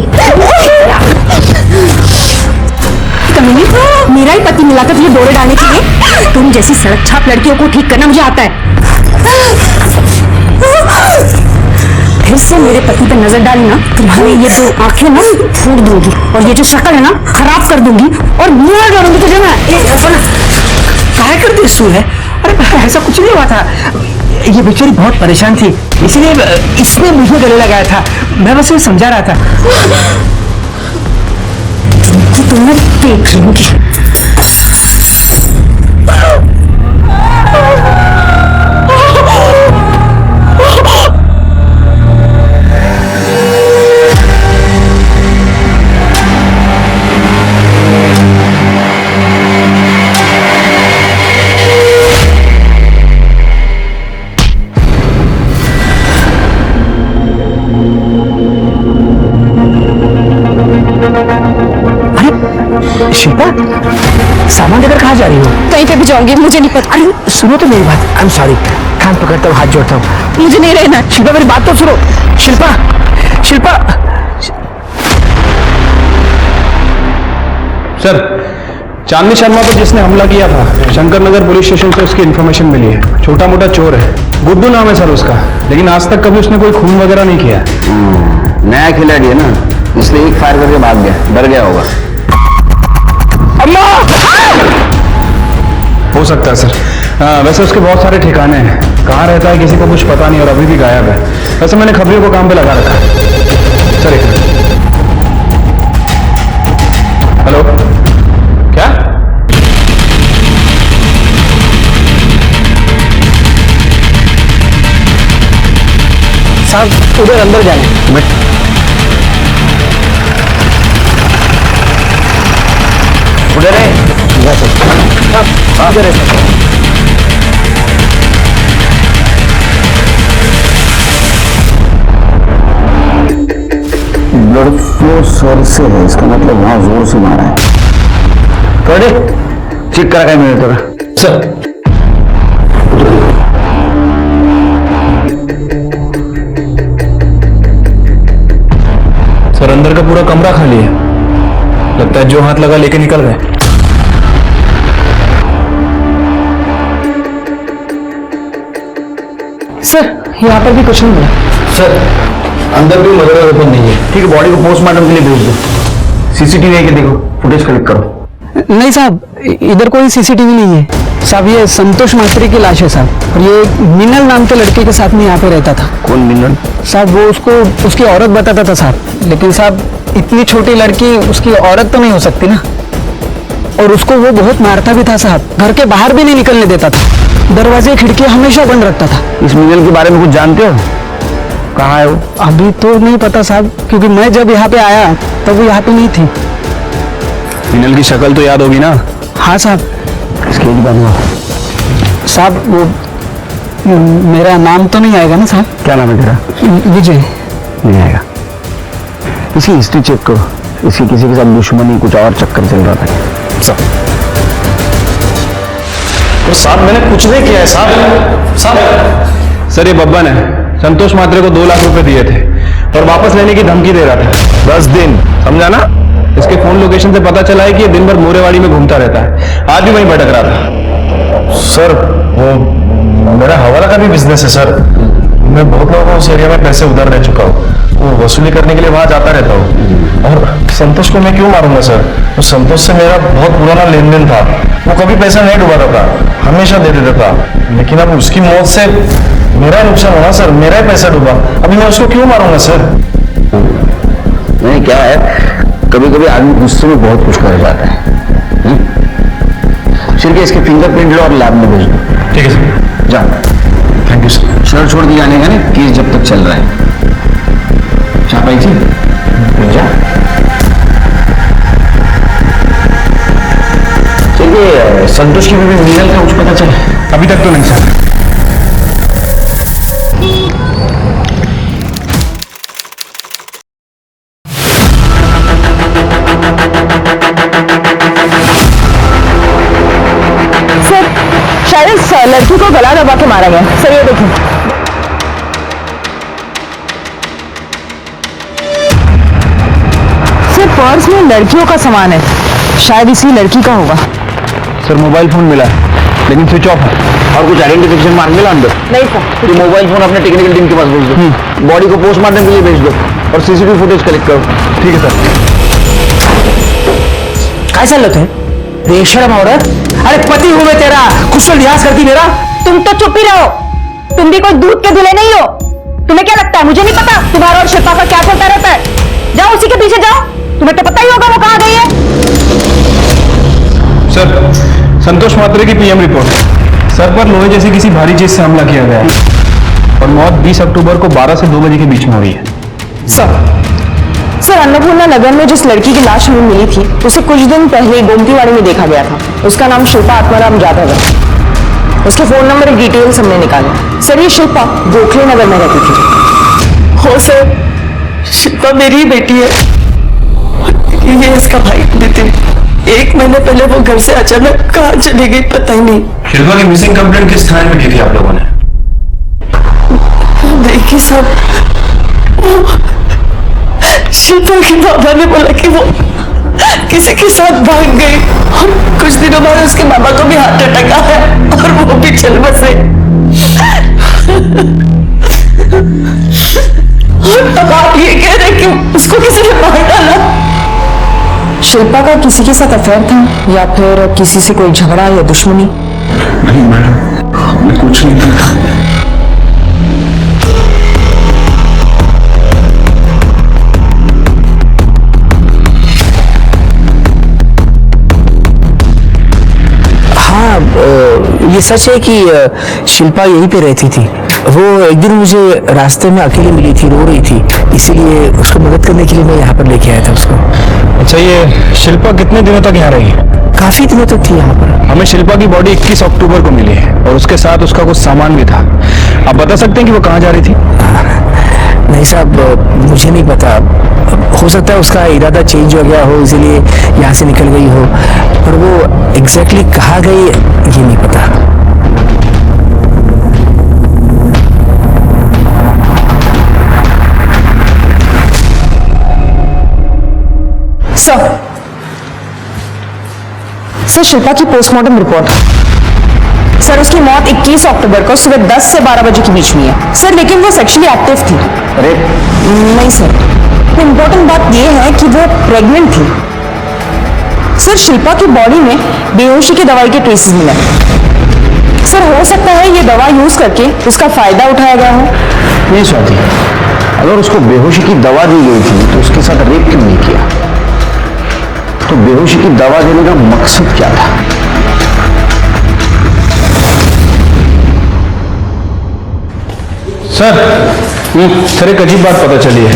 कमीनी, मेरा ही पति मिला था तुझे दौड़े डालने के लिए। तुम जैसी सड़क छाप लड़कियों को ठीक करना मुझे आता है। फिर से मेरे पति पर नजर डाली ना, तुम्हारी ये दो आंखें ना फोड़ दूंगी, और ये जो शक्ल है ना खराब कर दूंगी, और मुंह डालूंगी तुझे ना। काहे करती सू है? अरे ऐसा कुछ नहीं हुआ था, ये बेचारी बहुत परेशान थी, इसलिए इसने मुझे गले लगाया था। मैं बस ये समझा रहा था। तुम्हें देख लूंगी। शिल्पा, सामान लेकर कहाँ जा रही हो? कहीं पे भी जाऊंगी, मुझे नहीं पता। अरे सुनो तो मेरी बात, आई एम सॉरी। कान पकड़ता हूँ, हाथ जोड़ता हूँ, मुझे नहीं रहना। शिल्पा मेरी बात तो सुनो। शिल्पा, शिल्पा। सर, चांदनी शर्मा पर जिसने हमला किया था, शंकर नगर पुलिस स्टेशन से उसकी इन्फॉर्मेशन मिली है। छोटा मोटा चोर है, गुड्डू नाम है सर उसका, लेकिन आज तक कभी उसने कोई खून वगैरह नहीं किया। नया खिलाड़ी है ना, इसलिए एक फायर करके भाग गया, डर गया होगा। अम्मा! हो सकता है सर। वैसे उसके बहुत सारे ठिकाने हैं, कहाँ रहता है किसी को कुछ पता नहीं, और अभी भी गायब है। वैसे मैंने खबरियों को काम पे लगा रखा है। सर एक हेलो, क्या? साहब उधर अंदर जाए। उधर है, उधर है। ब्लड फ्लो स्वर से है, इसका मतलब वहां जोर से मारा है। चेक करा मैंने थोड़ा। सर सर, अंदर का पूरा कमरा खाली है, लगता है जो हाथ लगा लेके निकल गए। सर यहाँ पर भी कुछ नहीं मिला। सर अंदर भी मर्डर वेपन नहीं है। ठीक है, बॉडी को पोस्टमार्टम के लिए भेज दो। सीसीटीवी है कि देखो, फुटेज कलेक्ट करो। नहीं साहब, इधर कोई सीसीटीवी नहीं है साहब। ये संतोष मास्त्री की लाश है साहब, और ये मिनल नाम के लड़के के साथ में यहाँ पे रहता था। कौन मिनल? साहब वो उसको उसकी औरत बताता था साहब, लेकिन साहब इतनी छोटी लड़की उसकी औरत तो नहीं हो सकती ना, और उसको वो बहुत मारता भी था साहब, घर के बाहर भी नहीं निकलने देता था, दरवाजे खिड़की हमेशा बंद रखता था। इस मिनल के बारे में कुछ जानते हो? कहाँ है वो? अभी तो नहीं पता साहब, क्योंकि मैं जब यहाँ पे आया तब वो यहाँ पे नहीं थी। मिनल की शक्ल तो याद होगी ना? हाँ साहब। किसके बना साहब वो मेरा नाम तो नहीं आएगा ना साहब? क्या नाम है तेरा? विजय। नहीं आएगा। इसी हिस्ट्री चेक करो, इसकी किसी के साथ दुश्मनी कुछ और चक्कर चल रहा था। सब तो साहब मैंने कुछ नहीं किया है साहब। सर ये बब्बन है, संतोष मात्रे को 2 लाख रुपए दिए थे और वापस लेने की धमकी दे रहा था। 10 दिन, समझा ना? इसके फोन लोकेशन से पता चला है कि ये दिन भर मोरेवाड़ी में घूमता रहता है, आज भी वहीं भटक रहा था। सर वो मेरा हवाला का भी बिजनेस है सर, मैं बहुत लोगों को उस एरिया में पैसे उधार रह चुका हूँ, वो वसूली करने के लिए वहां जाता रहता हूँ। और संतोष को मैं क्यों मारूंगा सर? तो संतोष से मेरा बहुत पुराना लेन देन था, वो कभी पैसा नहीं डुबाता था, हमेशा दे देता था। लेकिन अब उसकी मौत से मेरा नुकसान हुआ सर, मेरा ही पैसा डूबा। अभी मैं उसको क्यों मारूंगा सर? नहीं, क्या है, कभी कभी आदमी गुस्से में बहुत कुछ कर जाता है। सिर्फ इसके फिंगरप्रिंट लो और लैब में भेज दो। ठीक है सर, जाओ। Thank you sir. शहर छोड़ के जाने का ना, केस जब तक चल रहा है। चापाई जी, जा। चलिए, संतोष की बीवी मीनल का कुछ पता चला? अभी तक तो नहीं सर। शायद इस लड़की को गला दबा के मारा गया। सर ये देखिए। सर पर्स में लड़कियों का सामान है, शायद इसी लड़की का होगा। सर मोबाइल फोन मिला है, लेकिन स्विच ऑफ है। और कुछ आइडेंटिफिकेशन मार्क मिला अंदर? नहीं सर। तो मोबाइल फोन अपने टेक्निकल टीम के पास भेज दो, बॉडी को पोस्टमार्टम के लिए भेज दो और सीसीटीवी फुटेज कलेक्ट करो। ठीक है सर। काय चाललं थे बेशरम औरत? अरे पति हूं मैं तेरा, कुछ तो लिहाज करती मेरा। तुम तो चुप ही रहो, तुम भी कोई दूध के धुले नहीं हो। तुम्हें क्या लगता है मुझे नहीं पता तुम्हारा और शिल्पा का क्या चलता रहता है? जाओ उसी के पीछे जाओ, तुम्हें तो पता ही होगा वो कहाँ गई है। सर, संतोष मात्रे की पीएम रिपोर्ट। सर पर लोहे जैसी किसी भारी चीज से हमला किया गया है और मौत 20 अक्टूबर को 12 से 2 बजे के बीच में हुई है। सर अन्नपूर्णा नगर में जिस लड़की की लाश हमें मिली थी, उसे कुछ दिन पहले गोमतीवाड़ी में देखा गया था। उसका नाम शिल्पा आत्माराम जाधव है। उसके फोन नंबर और डिटेल्स हमने निकाले। सर ये शिल्पा गोखले नगर में रहती थी। हो सर, शिल्पा मेरी ही बेटी है, ये इसका भाई नितिन। 1 महीने पहले वो घर से अचानक कहाँ चली गई पता ही नहीं। शिल्पा की मिसिंग कंप्लेंट किस थाने में की थी आप लोगों ने? देखिए साहब, शिल्पा के बाबा ने बोला कि वो किसी के साथ भाग गई और कुछ दिनों बाद उसके बाबा को भी हार्ट अटैक आया और वो भी चल बसे। और अब आप ये कह रहे कि उसको किसी ने मार डाला? शिल्पा का किसी के साथ अफेयर था या फिर किसी से कोई झगड़ा या दुश्मनी? नहीं मैडम, हमने कुछ नहीं देखा। ये सच है कि शिल्पा यहीं पे रहती थी। वो एक दिन मुझे रास्ते में अकेली मिली थी, रो रही थी, इसीलिए उसको मदद करने के लिए मैं यहाँ पर लेके आया था उसको। अच्छा, ये शिल्पा कितने दिनों तक यहाँ रही? काफी दिनों तक थी यहाँ पर। हमें शिल्पा की बॉडी 21 अक्टूबर को मिली है और उसके साथ उसका कुछ सामान भी था। आप बता सकते हैं कि वो कहाँ जा रही थी? नहीं साहब, मुझे नहीं पता। हो सकता है उसका इरादा चेंज हो गया हो, इसीलिए यहाँ से निकल गई हो, पर वो एग्जैक्टली कहाँ गई ये नहीं पता। सर शिल्पा की पोस्टमार्टम रिपोर्ट। सर उसकी मौत 21 अक्टूबर को सुबह 10 से 12 बजे के बीच में है। सर लेकिन वो सेक्सुअली एक्टिव थी। अरे नहीं सर, इम्पोर्टेंट बात यह है कि वो प्रेग्नेंट थी। सर शिल्पा की बॉडी में बेहोशी की दवाई के ट्रेसेस मिले। सर हो सकता है ये दवा यूज करके उसका फायदा उठाया गया हो। नहीं स्वाति, अगर उसको बेहोशी की दवा दी गई थी तो उसके साथ रेप क्यों नहीं किया? तो बेहोशी की दवा देने का मकसद क्या था? सर एक अजीब बात पता चली है।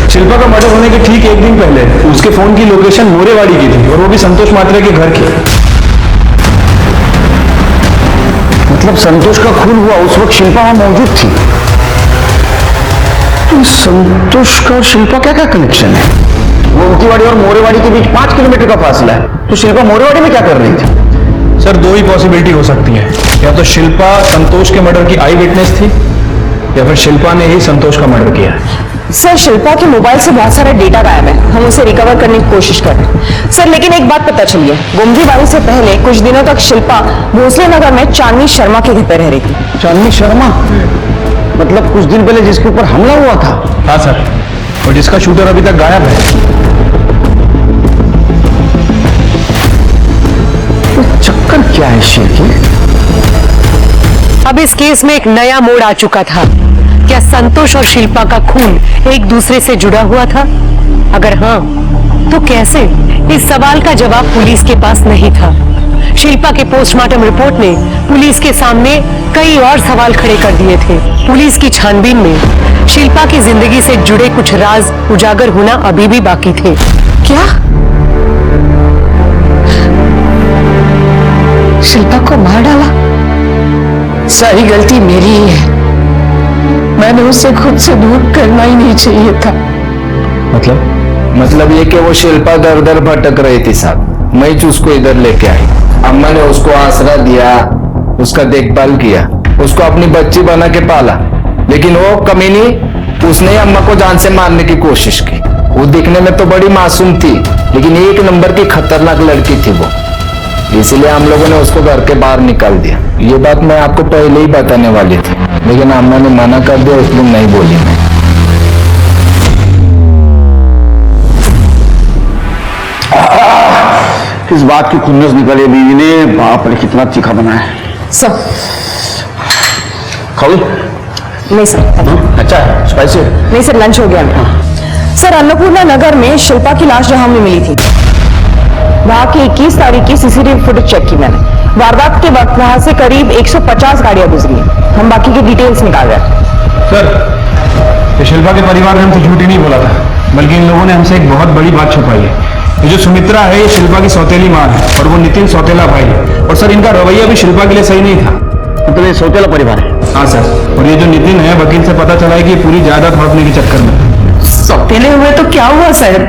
शिल्पा का मर्डर होने के ठीक 1 दिन पहले उसके फोन की लोकेशन मोरेवाड़ी की थी और वो भी संतोष मात्रे के घर की। मतलब संतोष का खून हुआ उस वक्त शिल्पा वहां मौजूद थी। तो संतोष का और शिल्पा क्या क्या कनेक्शन है? गोमतीवाड़ी और मोरेवाड़ी के बीच 5 किलोमीटर का फासला है, तो शिल्पा मोरेवाड़ी में क्या कर रही थी? सर 2 ही पॉसिबिलिटी हो सकती है, या तो शिल्पा संतोष के मर्डर की आई विटनेस थी या फिर शिल्पा ने ही संतोष का मर्डर किया है। सर शिल्पा के मोबाइल से बहुत सारा डेटा गायब है, हम उसे रिकवर करने की कोशिश कर रहे हैं। सर लेकिन एक बात पता चली है, गोमतीवाड़ी से पहले कुछ दिनों तक शिल्पा भोसले नगर में चांदनी शर्मा के घर पर रह रही थी। चांदनी शर्मा? मतलब कुछ दिन पहले जिसके ऊपर हमला हुआ था? हाँ सर, और जिसका शूटर अभी तक गायब है। तो चक्कर क्या है शेखी? अब इस केस में एक नया मोड़ आ चुका था। क्या संतोष और शिल्पा का खून एक दूसरे से जुड़ा हुआ था? अगर हाँ, तो कैसे? इस सवाल का जवाब पुलिस के पास नहीं था। शिल्पा के पोस्टमार्टम रिपोर्ट ने पुलिस के सामने कई और सवाल खड़े कर दिए थे। पुलिस की छानबीन में शिल्पा की जिंदगी से जुड़े कुछ राज उजागर होना अभी भी बाकी थे। क्या? शिल्पा को मार डाला? सारी गलती मेरी ही है। मैंने उसे खुद से दूर करना ही नहीं चाहिए था। मतलब ये कि वो शिल्पा दर दर भटक रही थी साहब, मैं ही उसको इधर लेके आई। अम्मा ने उसको आसरा दिया, उसका देखभाल किया, उसको अपनी बच्ची बना के पाला। लेकिन वो कमीनी, उसने अम्मा को जान से मारने की कोशिश की। वो दिखने में तो बड़ी मासूम थी, लेकिन एक नंबर की खतरनाक लड़की थी वो। इसलिए हम लोगों ने उसको घर के बाहर निकाल दिया। ये बात मैं आपको पहले ही बताने वाली थी, लेकिन अम्मा ने मना कर दिया, उस दिन नहीं बोली मैं। इस बात की खुन्नस निकली बीवी ने, बाप रे कितना तीखा बना है। सर खाओ? नहीं सर। अच्छा स्पाइसी? नहीं सर, लंच हो गया मेरा। सर, अन्नपूर्णा नगर में शिल्पा की लाश जहां हमें मिली थी, वहां की 21 तारीख की सीसीटीवी फुटेज चेक की मैंने। वारदात के वक्त वहां से करीब 150 गाड़ियां गुजरी। हम बाकी की डिटेल्स निकाल रहे हैं। सर, ये शिल्पा के परिवार ने हमसे झूठ ही नहीं बोला था, बल्कि इन लोगों ने हमसे एक बहुत बड़ी बात छुपाई है। ये जो सुमित्रा है, ये शिल्पा की सौतेली मां है, और वो नितिन सौतेला भाई है। और सर, इनका रवैया भी शिल्पा के लिए सही नहीं था। मतलब ये सौतेला परिवार है? हाँ सर, और ये जो नितिन है, वकील से पता चला है कि पूरी जायदाद हड़पने के चक्कर में। सौतेले हुए तो क्या हुआ साहब?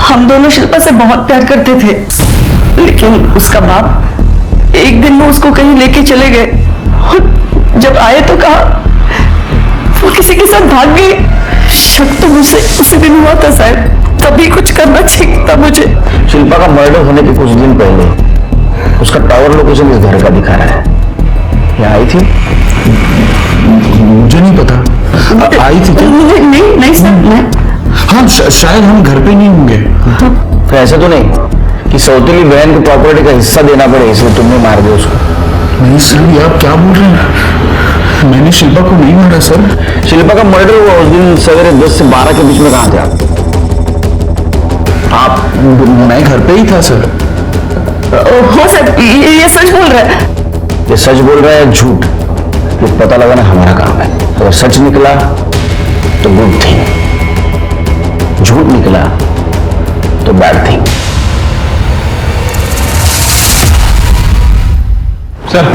हम दोनों शिल्पा से बहुत प्यार करते थे, लेकिन उसका बाप एक दिन में उसको कहीं लेके चले गए। और जब आए तो कहा वो किसी के साथ भाग गई। शक तो मुझसे उसी दिन हुआ था साहब, तभी कुछ करना चाहिए था मुझे। शिल्पा का मर्डर होने के कुछ दिन पहले उसका टावर लोकेशन इस घर का दिखा रहा है। यहाँ आई थी? मुझे नहीं पता। आई थी क्या? नहीं सर, हाँ शायद हम घर पे नहीं होंगे। तो ऐसा तो नहीं कि सौतेली बहन को प्रॉपर्टी का हिस्सा देना पड़े इसलिए तुमने मार दिया उसको? नहीं सर, ये आप क्या बोल रहे हैं? मैंने शिल्पा को नहीं मारा सर। शिल्पा का मर्डर हुआ उस दिन सवेरे 10 से 12 के बीच में। कहाँ थे आप? मैं घर पे ही था सर। हो सर, ये सच बोल रहा है? ये सच बोल रहा है झूठ, ये पता लगाना हमारा काम है। अगर सच निकला तो गुड थिंग, झूठ निकला तो बैड थिंग। सर,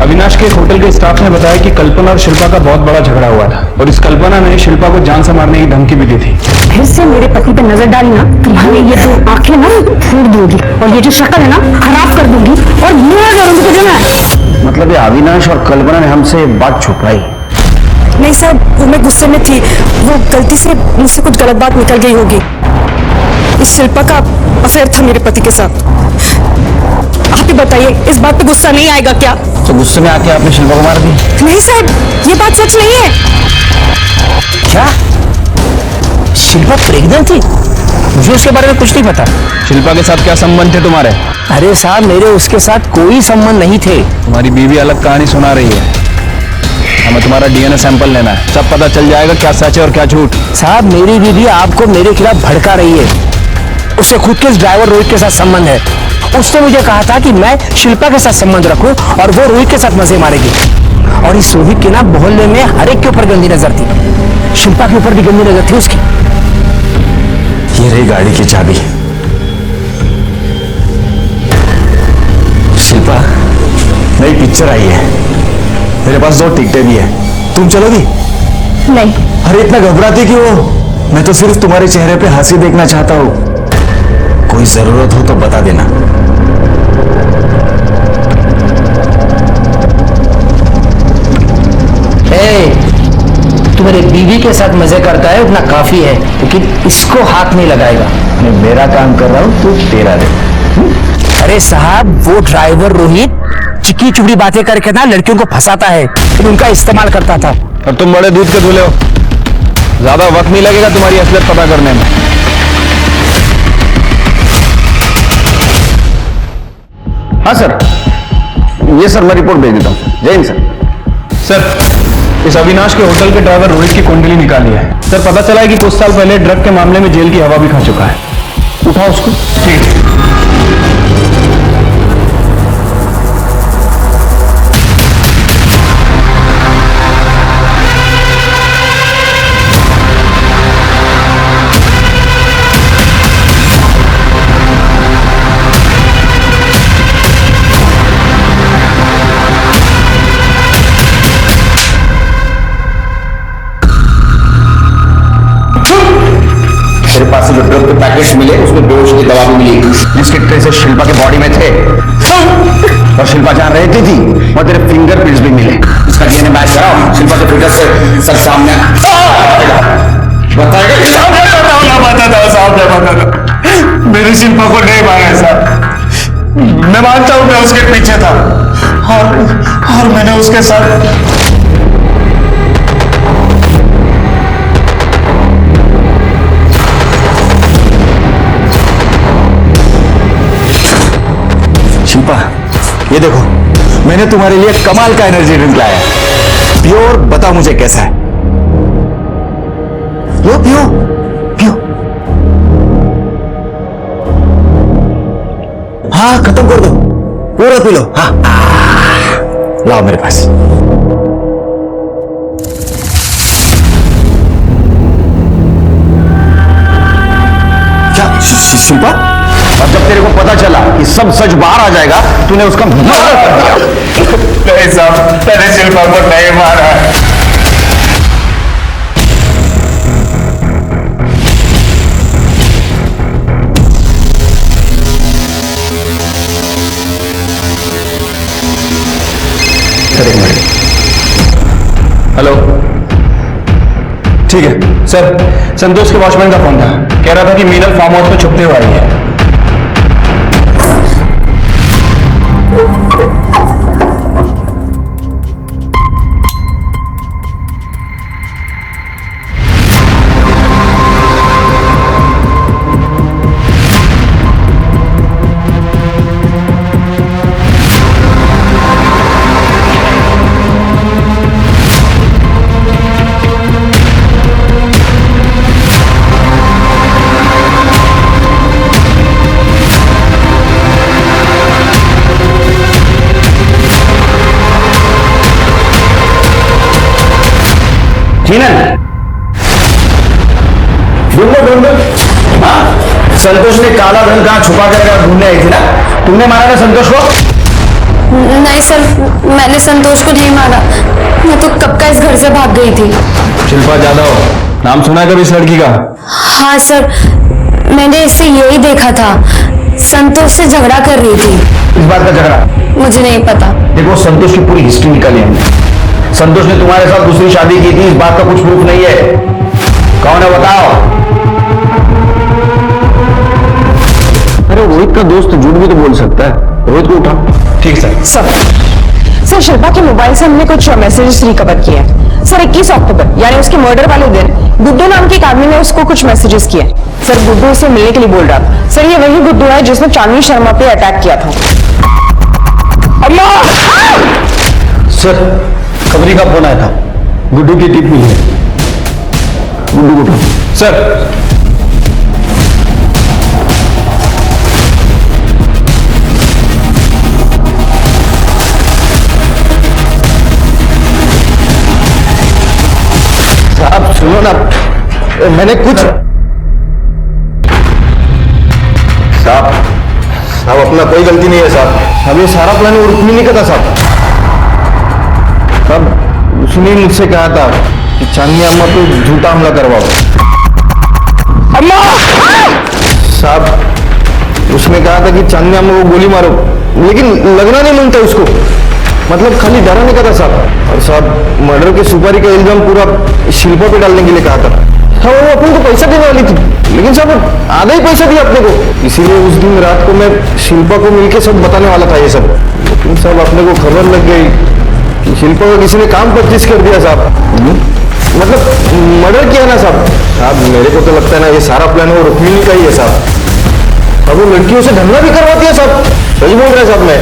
अविनाश के होटल के स्टाफ ने बताया कि कल्पना और शिल्पा का बहुत बड़ा झगड़ा हुआ था, और इस कल्पना ने शिल्पा को जान से मारने की धमकी भी दी थी। फिर से मेरे पति पे नजर डाली ना, तुम्हारी ये तो आंखें ना फोड़ दूंगी, और ये जो शक्ल है ना खराब कर दूंगी, और मुंह करूंगी तुझे मैं। मतलब ये अविनाश और कल्पना ने हमसे बात छुपाई? नहीं साहब, वो मैं गुस्से में थी, वो गलती से मुझसे कुछ गलत बात निकल गई होगी। इस शिल्पा का अफेयर था मेरे पति के साथ। आप ही बताइए, इस बात पे गुस्सा नहीं आएगा क्या? तो गुस्से में आके आपने शिल्पा को मार दी? नहीं साहब, ये बात सच नहीं है। क्या शिल्पा प्रेग्नेंट थी? मुझे उसके बारे में कुछ नहीं पता। शिल्पा के साथ क्या संबंध थे तुम्हारे? अरे साहब, मेरे उसके साथ कोई संबंध नहीं थे। तुम्हारी बीवी अलग कहानी सुना रही है। हमें तुम्हारा डीएनए सैंपल लेना है, सब पता चल जाएगा क्या सच है और क्या झूठ। साहब, मेरी बीवी आपको मेरे खिलाफ भड़का रही है। उसे खुद के ड्राइवर रोहित के साथ संबंध है। उसने मुझे कहा था कि मैं शिल्पा के साथ संबंध रखूं और वो रोहित के साथ मजे मारेगी। और इस रोहित की ना मोहल्ले में हर एक के ऊपर गंदी नजर थी। शिल्पा के ऊपर भी गंदी नजर थी उसकी। ये रही गाड़ी की चाबी। शिल्पा, नई पिक्चर आई है, मेरे पास 2 टिकटें भी है, तुम चलोगी? नहीं। अरे इतना घबराती क्यों हो? मैं तो सिर्फ तुम्हारे चेहरे पे हंसी देखना चाहता हूँ। कोई जरूरत हो तो बता देना। तुम्हारे बीवी के साथ मजे करता है उतना काफी है, लेकिन इसको हाथ नहीं लगाएगा। मैं मेरा काम कर रहा हूँ, तू तेरा दे। अरे साहब, वो ड्राइवर रोहित चिकनी चुपड़ी बातें करके ना लड़कियों को फंसाता है, उनका इस्तेमाल करता था। और तुम बड़े दूध के धुले हो, ज्यादा वक्त नहीं लगेगा तुम्हारी असलियत पता करने में। हाँ सर, ये सर मैं रिपोर्ट भेज देता हूँ। जय हिंद सर। सर, इस अविनाश के होटल के ड्राइवर रोहित की कुंडली निकाली है सर। पता चला है कि कुछ साल पहले ड्रग के मामले में जेल की हवा भी खा चुका है। उठाओ उसको। ठीक। तेरे पास से जो ड्रग के पैकेट्स मिले उसमें बेहोश की दवा भी मिली, जिसके ट्रेसेस शिल्पा के बॉडी में थे और शिल्पा जहां रहती थी और तेरे फिंगरप्रिंट्स भी मिले। इसका डीएनए मैच कराओ, शिल्पा के फिंगर से सब सामने मेरी शिल्पा को नहीं मारा साहब। मैं मानता हूं मैं उसके पीछे था और मैंने उसके साथ शिल्पा, ये देखो मैंने तुम्हारे लिए कमाल का एनर्जी ड्रिंक लाया है। प्योर, बताओ मुझे कैसा है? लो पियो पियो। हाँ खत्म कर दो, पूरा पी लो। हाँ लाओ मेरे पास। क्या शिल्पा, और जब तेरे को पता चला कि सब सच बाहर आ जाएगा तूने उसका मर्डर कर दिया। नहीं साहब, मैंने शिल्पा को नहीं मारा। सर एक मिनट। हेलो, ठीक है सर, संतोष के वॉचमैन का फोन था, कह रहा था कि मीनल फार्म हाउस में छुपते हुए आई है। संतोष ने काला धन कहां छुपा कर ढूंढने आई थी ना? तुमने मारा ना संतोष को? नहीं सर, मैंने संतोष को नहीं मारा, मैं तो कब का इस घर से भाग गई थी। शिल्पा जादव, नाम सुना है कभी इस लड़की का? हाँ सर, मैंने इसे यही देखा था, संतोष से झगड़ा कर रही थी। इस बात का झगड़ा? मुझे नहीं पता। देखो संतोष की पूरी हिस्ट्री निकाली हमने। संतोष ने तुम्हारे साथ दूसरी शादी की थी, इस बात का कुछ प्रूफ नहीं है। कौन है बताओ? अरे रोहित का दोस्त झूठ भी तो बोल सकता है। रोहित को उठा। ठीक सर। सर शिल्पा के मोबाइल से हमने कुछ मैसेजेस रिकवर किए हैं सर। 21 अक्टूबर यानी उसके मर्डर वाले दिन गुड्डू नाम के एक आदमी ने उसको कुछ मैसेजेस किए सर। गुड्डू उसे मिलने के लिए बोल रहा था सर। ये वही गुड्डू है जिसने चांदनी शर्मा पे अटैक किया था। अम्मा! सर खबरी का फोन आया था, गुड्डू की टिप मिली है। गुड्डू को उठा। सर साहब सुनो ना, मैंने कुछ साहब अपना कोई गलती नहीं है साहब। अब ये सारा प्लान रुक्मिणी का था साहब। साहब उसने मुझसे कहा था कि चांदनी अम्मा पे झूठा हमला करवाओ। अम्मा! साहब उसने कहा था कि चांदनी अम्मा को गोली मारो, लेकिन लगना नहीं मांगता उसको, मतलब खाली डराने का था साहब। और साहब मर्डर के सुपारी का इल्जाम पूरा शिल्पा पे डालने के लिए कहा था। हाँ वो अपने को पैसा देने वाली थी, लेकिन साहब आधा ही पैसा दिया अपने को। इसीलिए उस दिन रात को मैं शिल्पा को मिलके सब बताने वाला था ये सब, साहब अपने को खबर लग गई कि शिल्पा को किसी ने काम 25 कर दिया साहब। मतलब मर्डर किया ना साहब। मेरे को तो लगता है ना ये सारा प्लान वो रुक्मिणी का ही है साहब। अब वो लड़कियों से धंधा भी करवाती है साहब। सच बोल रहे हैं साहब मैं।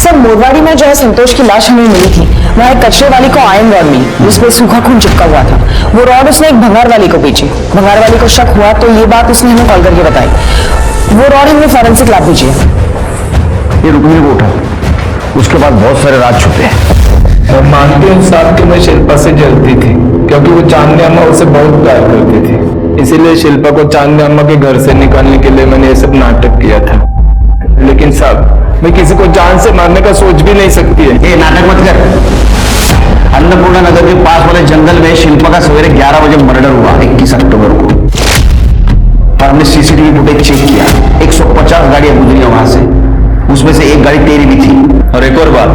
सर मोरवाड़ी में जो है संतोष की लाश हमें मिली थी, वहाँ एक कचरे वाली को आयरन रॉड मिली जिसमें सूखा खून चिपका हुआ था। वो रॉड उसने एक भंगार वाली को बेची। भंगार वाली को शक हुआ तो ये बात उसने हमें कॉल करके बताई। वो रॉड हमें फॉरेंसिक लैब भेजिए। ये रुक्मिणी को उठा, उसके बाद बहुत सारे राज छुपे हैं। मानती हूँ साहब कि मैं शिल्पा से जलती थी, क्योंकि वो चांदनी अम्मा उसे बहुत प्यार करती थी। इसीलिए शिल्पा को चांदनी अम्मा के घर से निकालने के लिए मैंने ये सब नाटक किया था। लेकिन साहब मैं किसी को जान से मारने का सोच भी नहीं सकती है। ये नाटक मत कर। अन्नपूर्णा नगर के पास वाले जंगल में शिल्पा का सवेरे 11 बजे मर्डर हुआ 21 अक्टूबर को। और हमने सीसीटीवी फुटेज चेक किया, 150 गाड़ियां गुजरी वहां से, उसमें से एक गाड़ी तेरी भी थी। और एक और बात,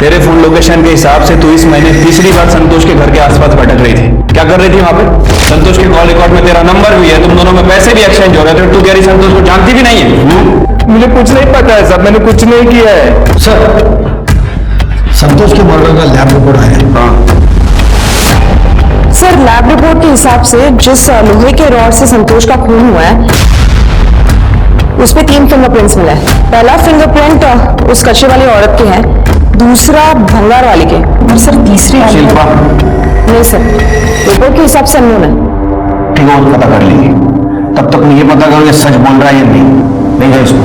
तेरे फोन लोकेशन के हिसाब से तू इस महीने तीसरी बार संतोष के घर के आसपास भटक रही थी। क्या कर रही थी वहां पे? संतोष के कॉल रिकॉर्ड में तेरा नंबर भी है, तुम दोनों में पैसे भी एक्सचेंज हो रहे थे। तू कह रही संतोष को जानती भी नहीं है। मुझे कुछ नहीं पता है साहब, मैंने कुछ नहीं किया है। सर संतोष के मर्डर का लैब रिपोर्ट आया है। सर लैब रिपोर्ट के हिसाब से जिस लोहे के रॉड से संतोष का खून हुआ है उसमें 3 फिंगरप्रिंट्स मिला है। पहला फिंगरप्रिंट उस कच्चे वाली औरत के है, दूसरा भंगार वाली के, और सर तीसरी शिल्पा नहीं सर, रिपोर्ट के हिसाब से अननोन है। ठीक है, वो पता कर लेंगे। तब तक ये पता करो कि सच बोल रहा है या नहीं जाए इसको।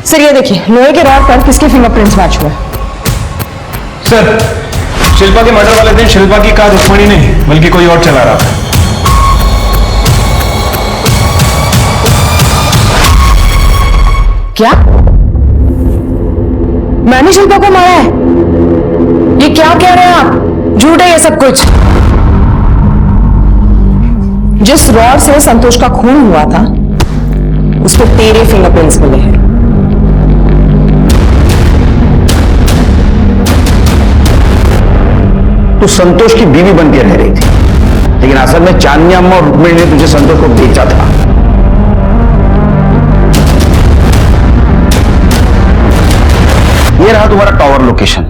सर ये देखिए लोहे के रॉड पर किसके फिंगरप्रिंट्स मैच हुए। सर शिल्पा के मर्डर वाले दिन शिल्पा की कार रुक्मिणी नहीं बल्कि कोई और चला रहा था। क्या मैंने शिल्पा को मारा है? ये क्या कह रहे हैं आप? झूठ है ये सब कुछ। जिस रॉड से संतोष का खून हुआ था उस पर तेरे फिंगरप्रिंट्स मिले हैं। तू संतोष की बीवी बनकर रह रही थी, लेकिन असल में चांदनी अम्मा और रुक्मिणी ने तुझे संतोष को बेचा था। ये रहा तुम्हारा टावर लोकेशन।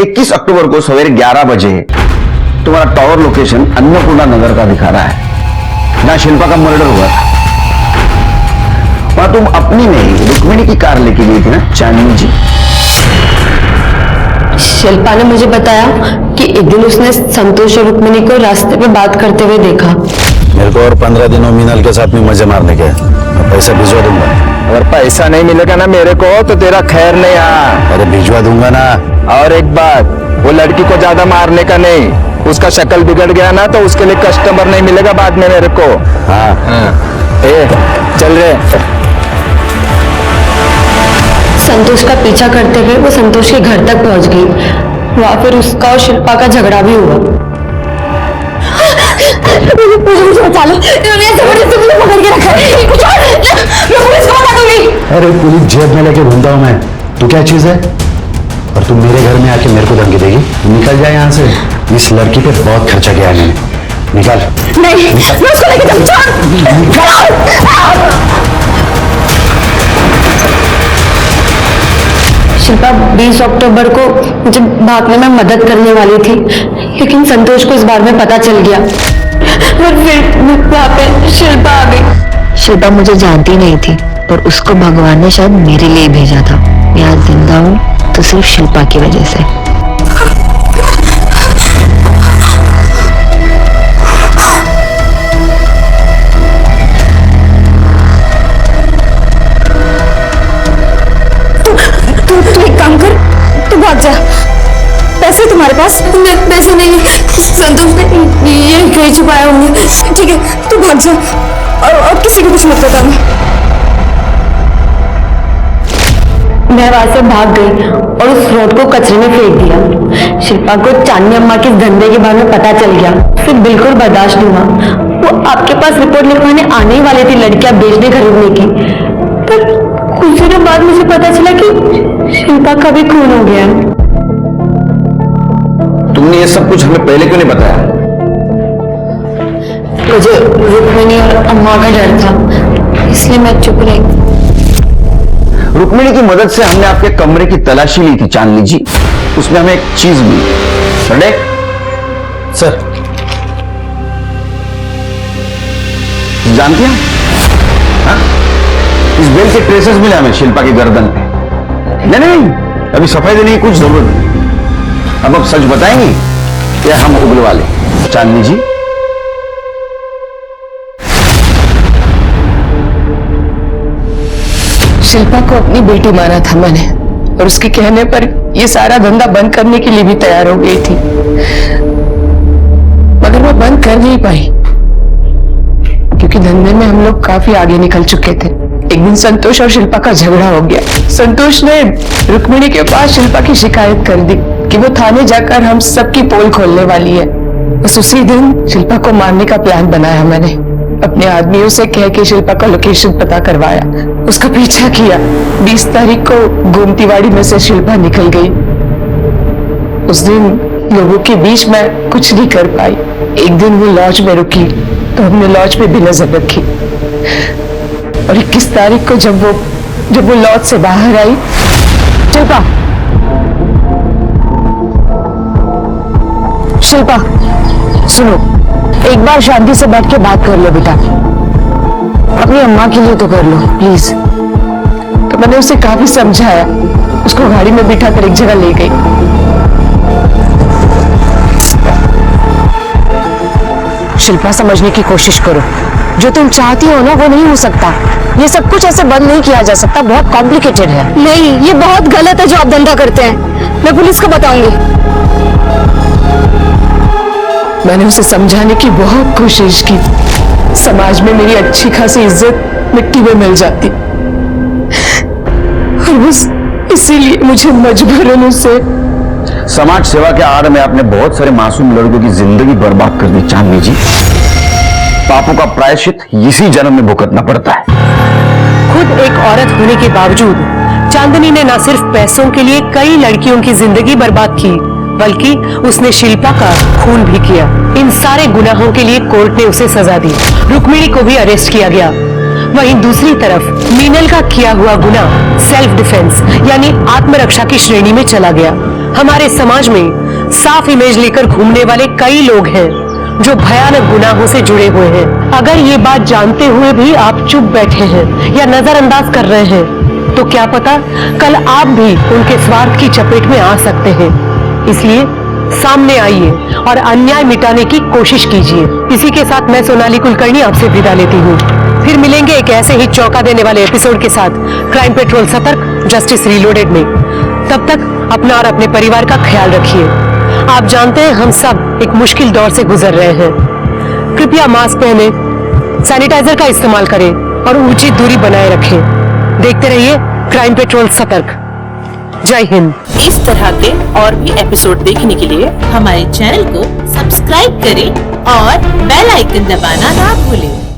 21 अक्टूबर को सवेरे 11 बजे तुम्हारा टावर लोकेशन अन्नपूर्णा नगर का दिखा रहा है, जहां शिल्पा का मर्डर हुआ था। वहां तुम अपनी नहीं रुक्मिणी की कार लेके गई थी ना चांदनी जी। शिल्पा ने मुझे बताया कि एक दिन उसने संतोष और रुक्मिणी को रास्ते पे बात करते हुए देखा। मेरे को और 15 दिनों मीनाल के साथ में मजे मारने के, मैं पैसा भिजवा दूंगा। अगर पैसा नहीं मिलेगा ना मेरे को तो तेरा खैर नहीं। अरे भिजवा दूंगा ना। और एक बात, वो लड़की को ज्यादा मारने का नहीं, उसका शक्ल बिगड़ गया ना तो उसके लिए कस्टमर नहीं मिलेगा बाद में मेरे को। हाँ चल रहे। संतोष का पीछा करते हुए वो संतोष के घर तक पहुंच गई। वहां फिर उसका और शिल्पा का झगड़ा भी हुआ। मुझे बचा लो, जबरदस्ती मुझे पकड़ के रखा है। मैं पुलिस को बता दूंगी। अरे पुलिस जेब में लेके घूमता हूं मैं, तू क्या चीज है? और तुम मेरे घर में आके मेरे को धमकी देगी? निकल जाए यहाँ से। इस लड़की पे बहुत खर्चा किया है मैंने। निकाल। नहीं, मैं उसको लेके जाऊंगा। शिल्पा 20 अक्टूबर को मुझे भागने में मदद करने वाली थी, लेकिन संतोष को इस बारे में पता चल गया और फिर वहाँ पे शिल्पा आ गई। शिल्पा मुझे जानती नहीं थी, पर उसको भगवान ने शायद मेरे लिए भेजा था। मैं आज जिंदा हूँ तो सिर्फ शिल्पा की वजह से। तू एक काम कर, तू भाग जा। पैसे तुम्हारे पास? पैसे नहीं, संतोष ने ये कहीं छुपाए होंगे। ठीक है तू भाग जा और किसी को कुछ मत बताना। मैं वहां से भाग गई और उस रोड को कचरे में फेंक दिया। शिल्पा को चांदनी अम्मा के धंधे के बारे में पता चल गया, फिर बिल्कुल बर्दाश्त नहीं हुआ। वो आपके पास रिपोर्ट लिखवाने आने ही वाले थे लड़कियां बेचने खरीदने की, पर कुछ दिनों बाद मुझे पता चला कि शिल्पा का भी खून हो गया। तुमने ये सब कुछ हमें पहले क्यों नहीं बताया? मुझे रुक्मिणी और अम्मा का डर था, इसलिए मैं चुप रही। रुक्मिणी की मदद से हमने आपके कमरे की तलाशी ली थी चांदनी जी, उसमें हमें एक चीज मिली। रेडी? सर, जानती हैं? हाँ? इस बेल के ट्रेसेस मिले हमें शिल्पा की गर्दन पे। नहीं, अभी सफाई देने की कुछ जरूरत नहीं। अब सच बताएंगी या हम उगल वाले? चांदनी जी, शिल्पा को अपनी बेटी माना था मैंने, और उसके कहने पर ये सारा धंधा बंद करने के लिए भी तैयार हो गई थी, मगर वो बंद कर नहीं पाई क्योंकि धंधे में हम लोग काफी आगे निकल चुके थे। एक दिन संतोष और शिल्पा का झगड़ा हो गया। संतोष ने रुक्मिणी के पास शिल्पा की शिकायत कर दी कि वो थाने जाकर हम सबकी पोल खोलने वाली है। बस उसी दिन शिल्पा को मारने का प्लान बनाया मैंने। अपने आदमियों से कह के शिल्पा का लोकेशन पता करवाया, उसका पीछा किया। 20 तारीख को गोमतीवाड़ी में से शिल्पा निकल गई। उस दिन लोगों के बीच में कुछ नहीं कर पाई। एक दिन वो लॉज में रुकी तो हमने लॉज पे भी नजर रखी, और 21 तारीख को जब वो लॉज से बाहर आई। शिल्पा, सुनो, एक बार शांति से बैठ के बात कर लो बेटा, अपनी अम्मा के लिए तो कर लो प्लीज। तो मैंने उसे काफी समझाया, उसको गाड़ी में बिठा कर एक जगह ले गई। शिल्पा, समझने की कोशिश करो, जो तुम चाहती हो ना वो नहीं हो सकता। ये सब कुछ ऐसे बंद नहीं किया जा सकता, बहुत कॉम्प्लिकेटेड है। नहीं, ये बहुत गलत है जो आप धंधा करते हैं। मैं पुलिस को बताऊंगी। मैंने उसे समझाने की बहुत कोशिश की। समाज में मेरी अच्छी खासी इज्जत मिट्टी में मिल जाती, और बस इसीलिए मुझे मजबूरन उसे। समाज सेवा के आड़ में आपने बहुत सारे मासूम लड़कों की जिंदगी बर्बाद कर दी चांदनी जी। पापों का प्रायश्चित इसी जन्म में भुगतना पड़ता है। खुद एक औरत होने के बावजूद चांदनी ने न सिर्फ पैसों के लिए कई लड़कियों की जिंदगी बर्बाद की, बल्कि उसने शिल्पा का खून भी किया। इन सारे गुनाहों के लिए कोर्ट ने उसे सजा दी। रुक्मिणी को भी अरेस्ट किया गया। वहीं दूसरी तरफ मीनल का किया हुआ गुनाह सेल्फ डिफेंस यानी आत्मरक्षा की श्रेणी में चला गया। हमारे समाज में साफ इमेज लेकर घूमने वाले कई लोग हैं जो भयानक गुनाहों से जुड़े हुए हैं। अगर ये बात जानते हुए भी आप चुप बैठे हैं या नजरअंदाज कर रहे हैं, तो क्या पता कल आप भी उनके स्वार्थ की चपेट में आ सकते हैं। इसलिए सामने आइए और अन्याय मिटाने की कोशिश कीजिए। इसी के साथ मैं सोनाली कुलकर्णी आपसे विदा लेती हूँ। फिर मिलेंगे एक ऐसे ही चौंका देने वाले एपिसोड के साथ क्राइम पेट्रोल सतर्क जस्टिस रीलोडेड में। तब तक अपना और अपने परिवार का ख्याल रखिए। आप जानते हैं हम सब एक मुश्किल दौर से गुजर रहे हैं। कृपया मास्क पहने, सैनिटाइजर का इस्तेमाल करें और उचित दूरी बनाए रखें। देखते रहिए क्राइम पेट्रोल सतर्क। जय हिंद। इस तरह के और भी एपिसोड देखने के लिए हमारे चैनल को सब्सक्राइब करें और बेल आइकन दबाना ना भूलें।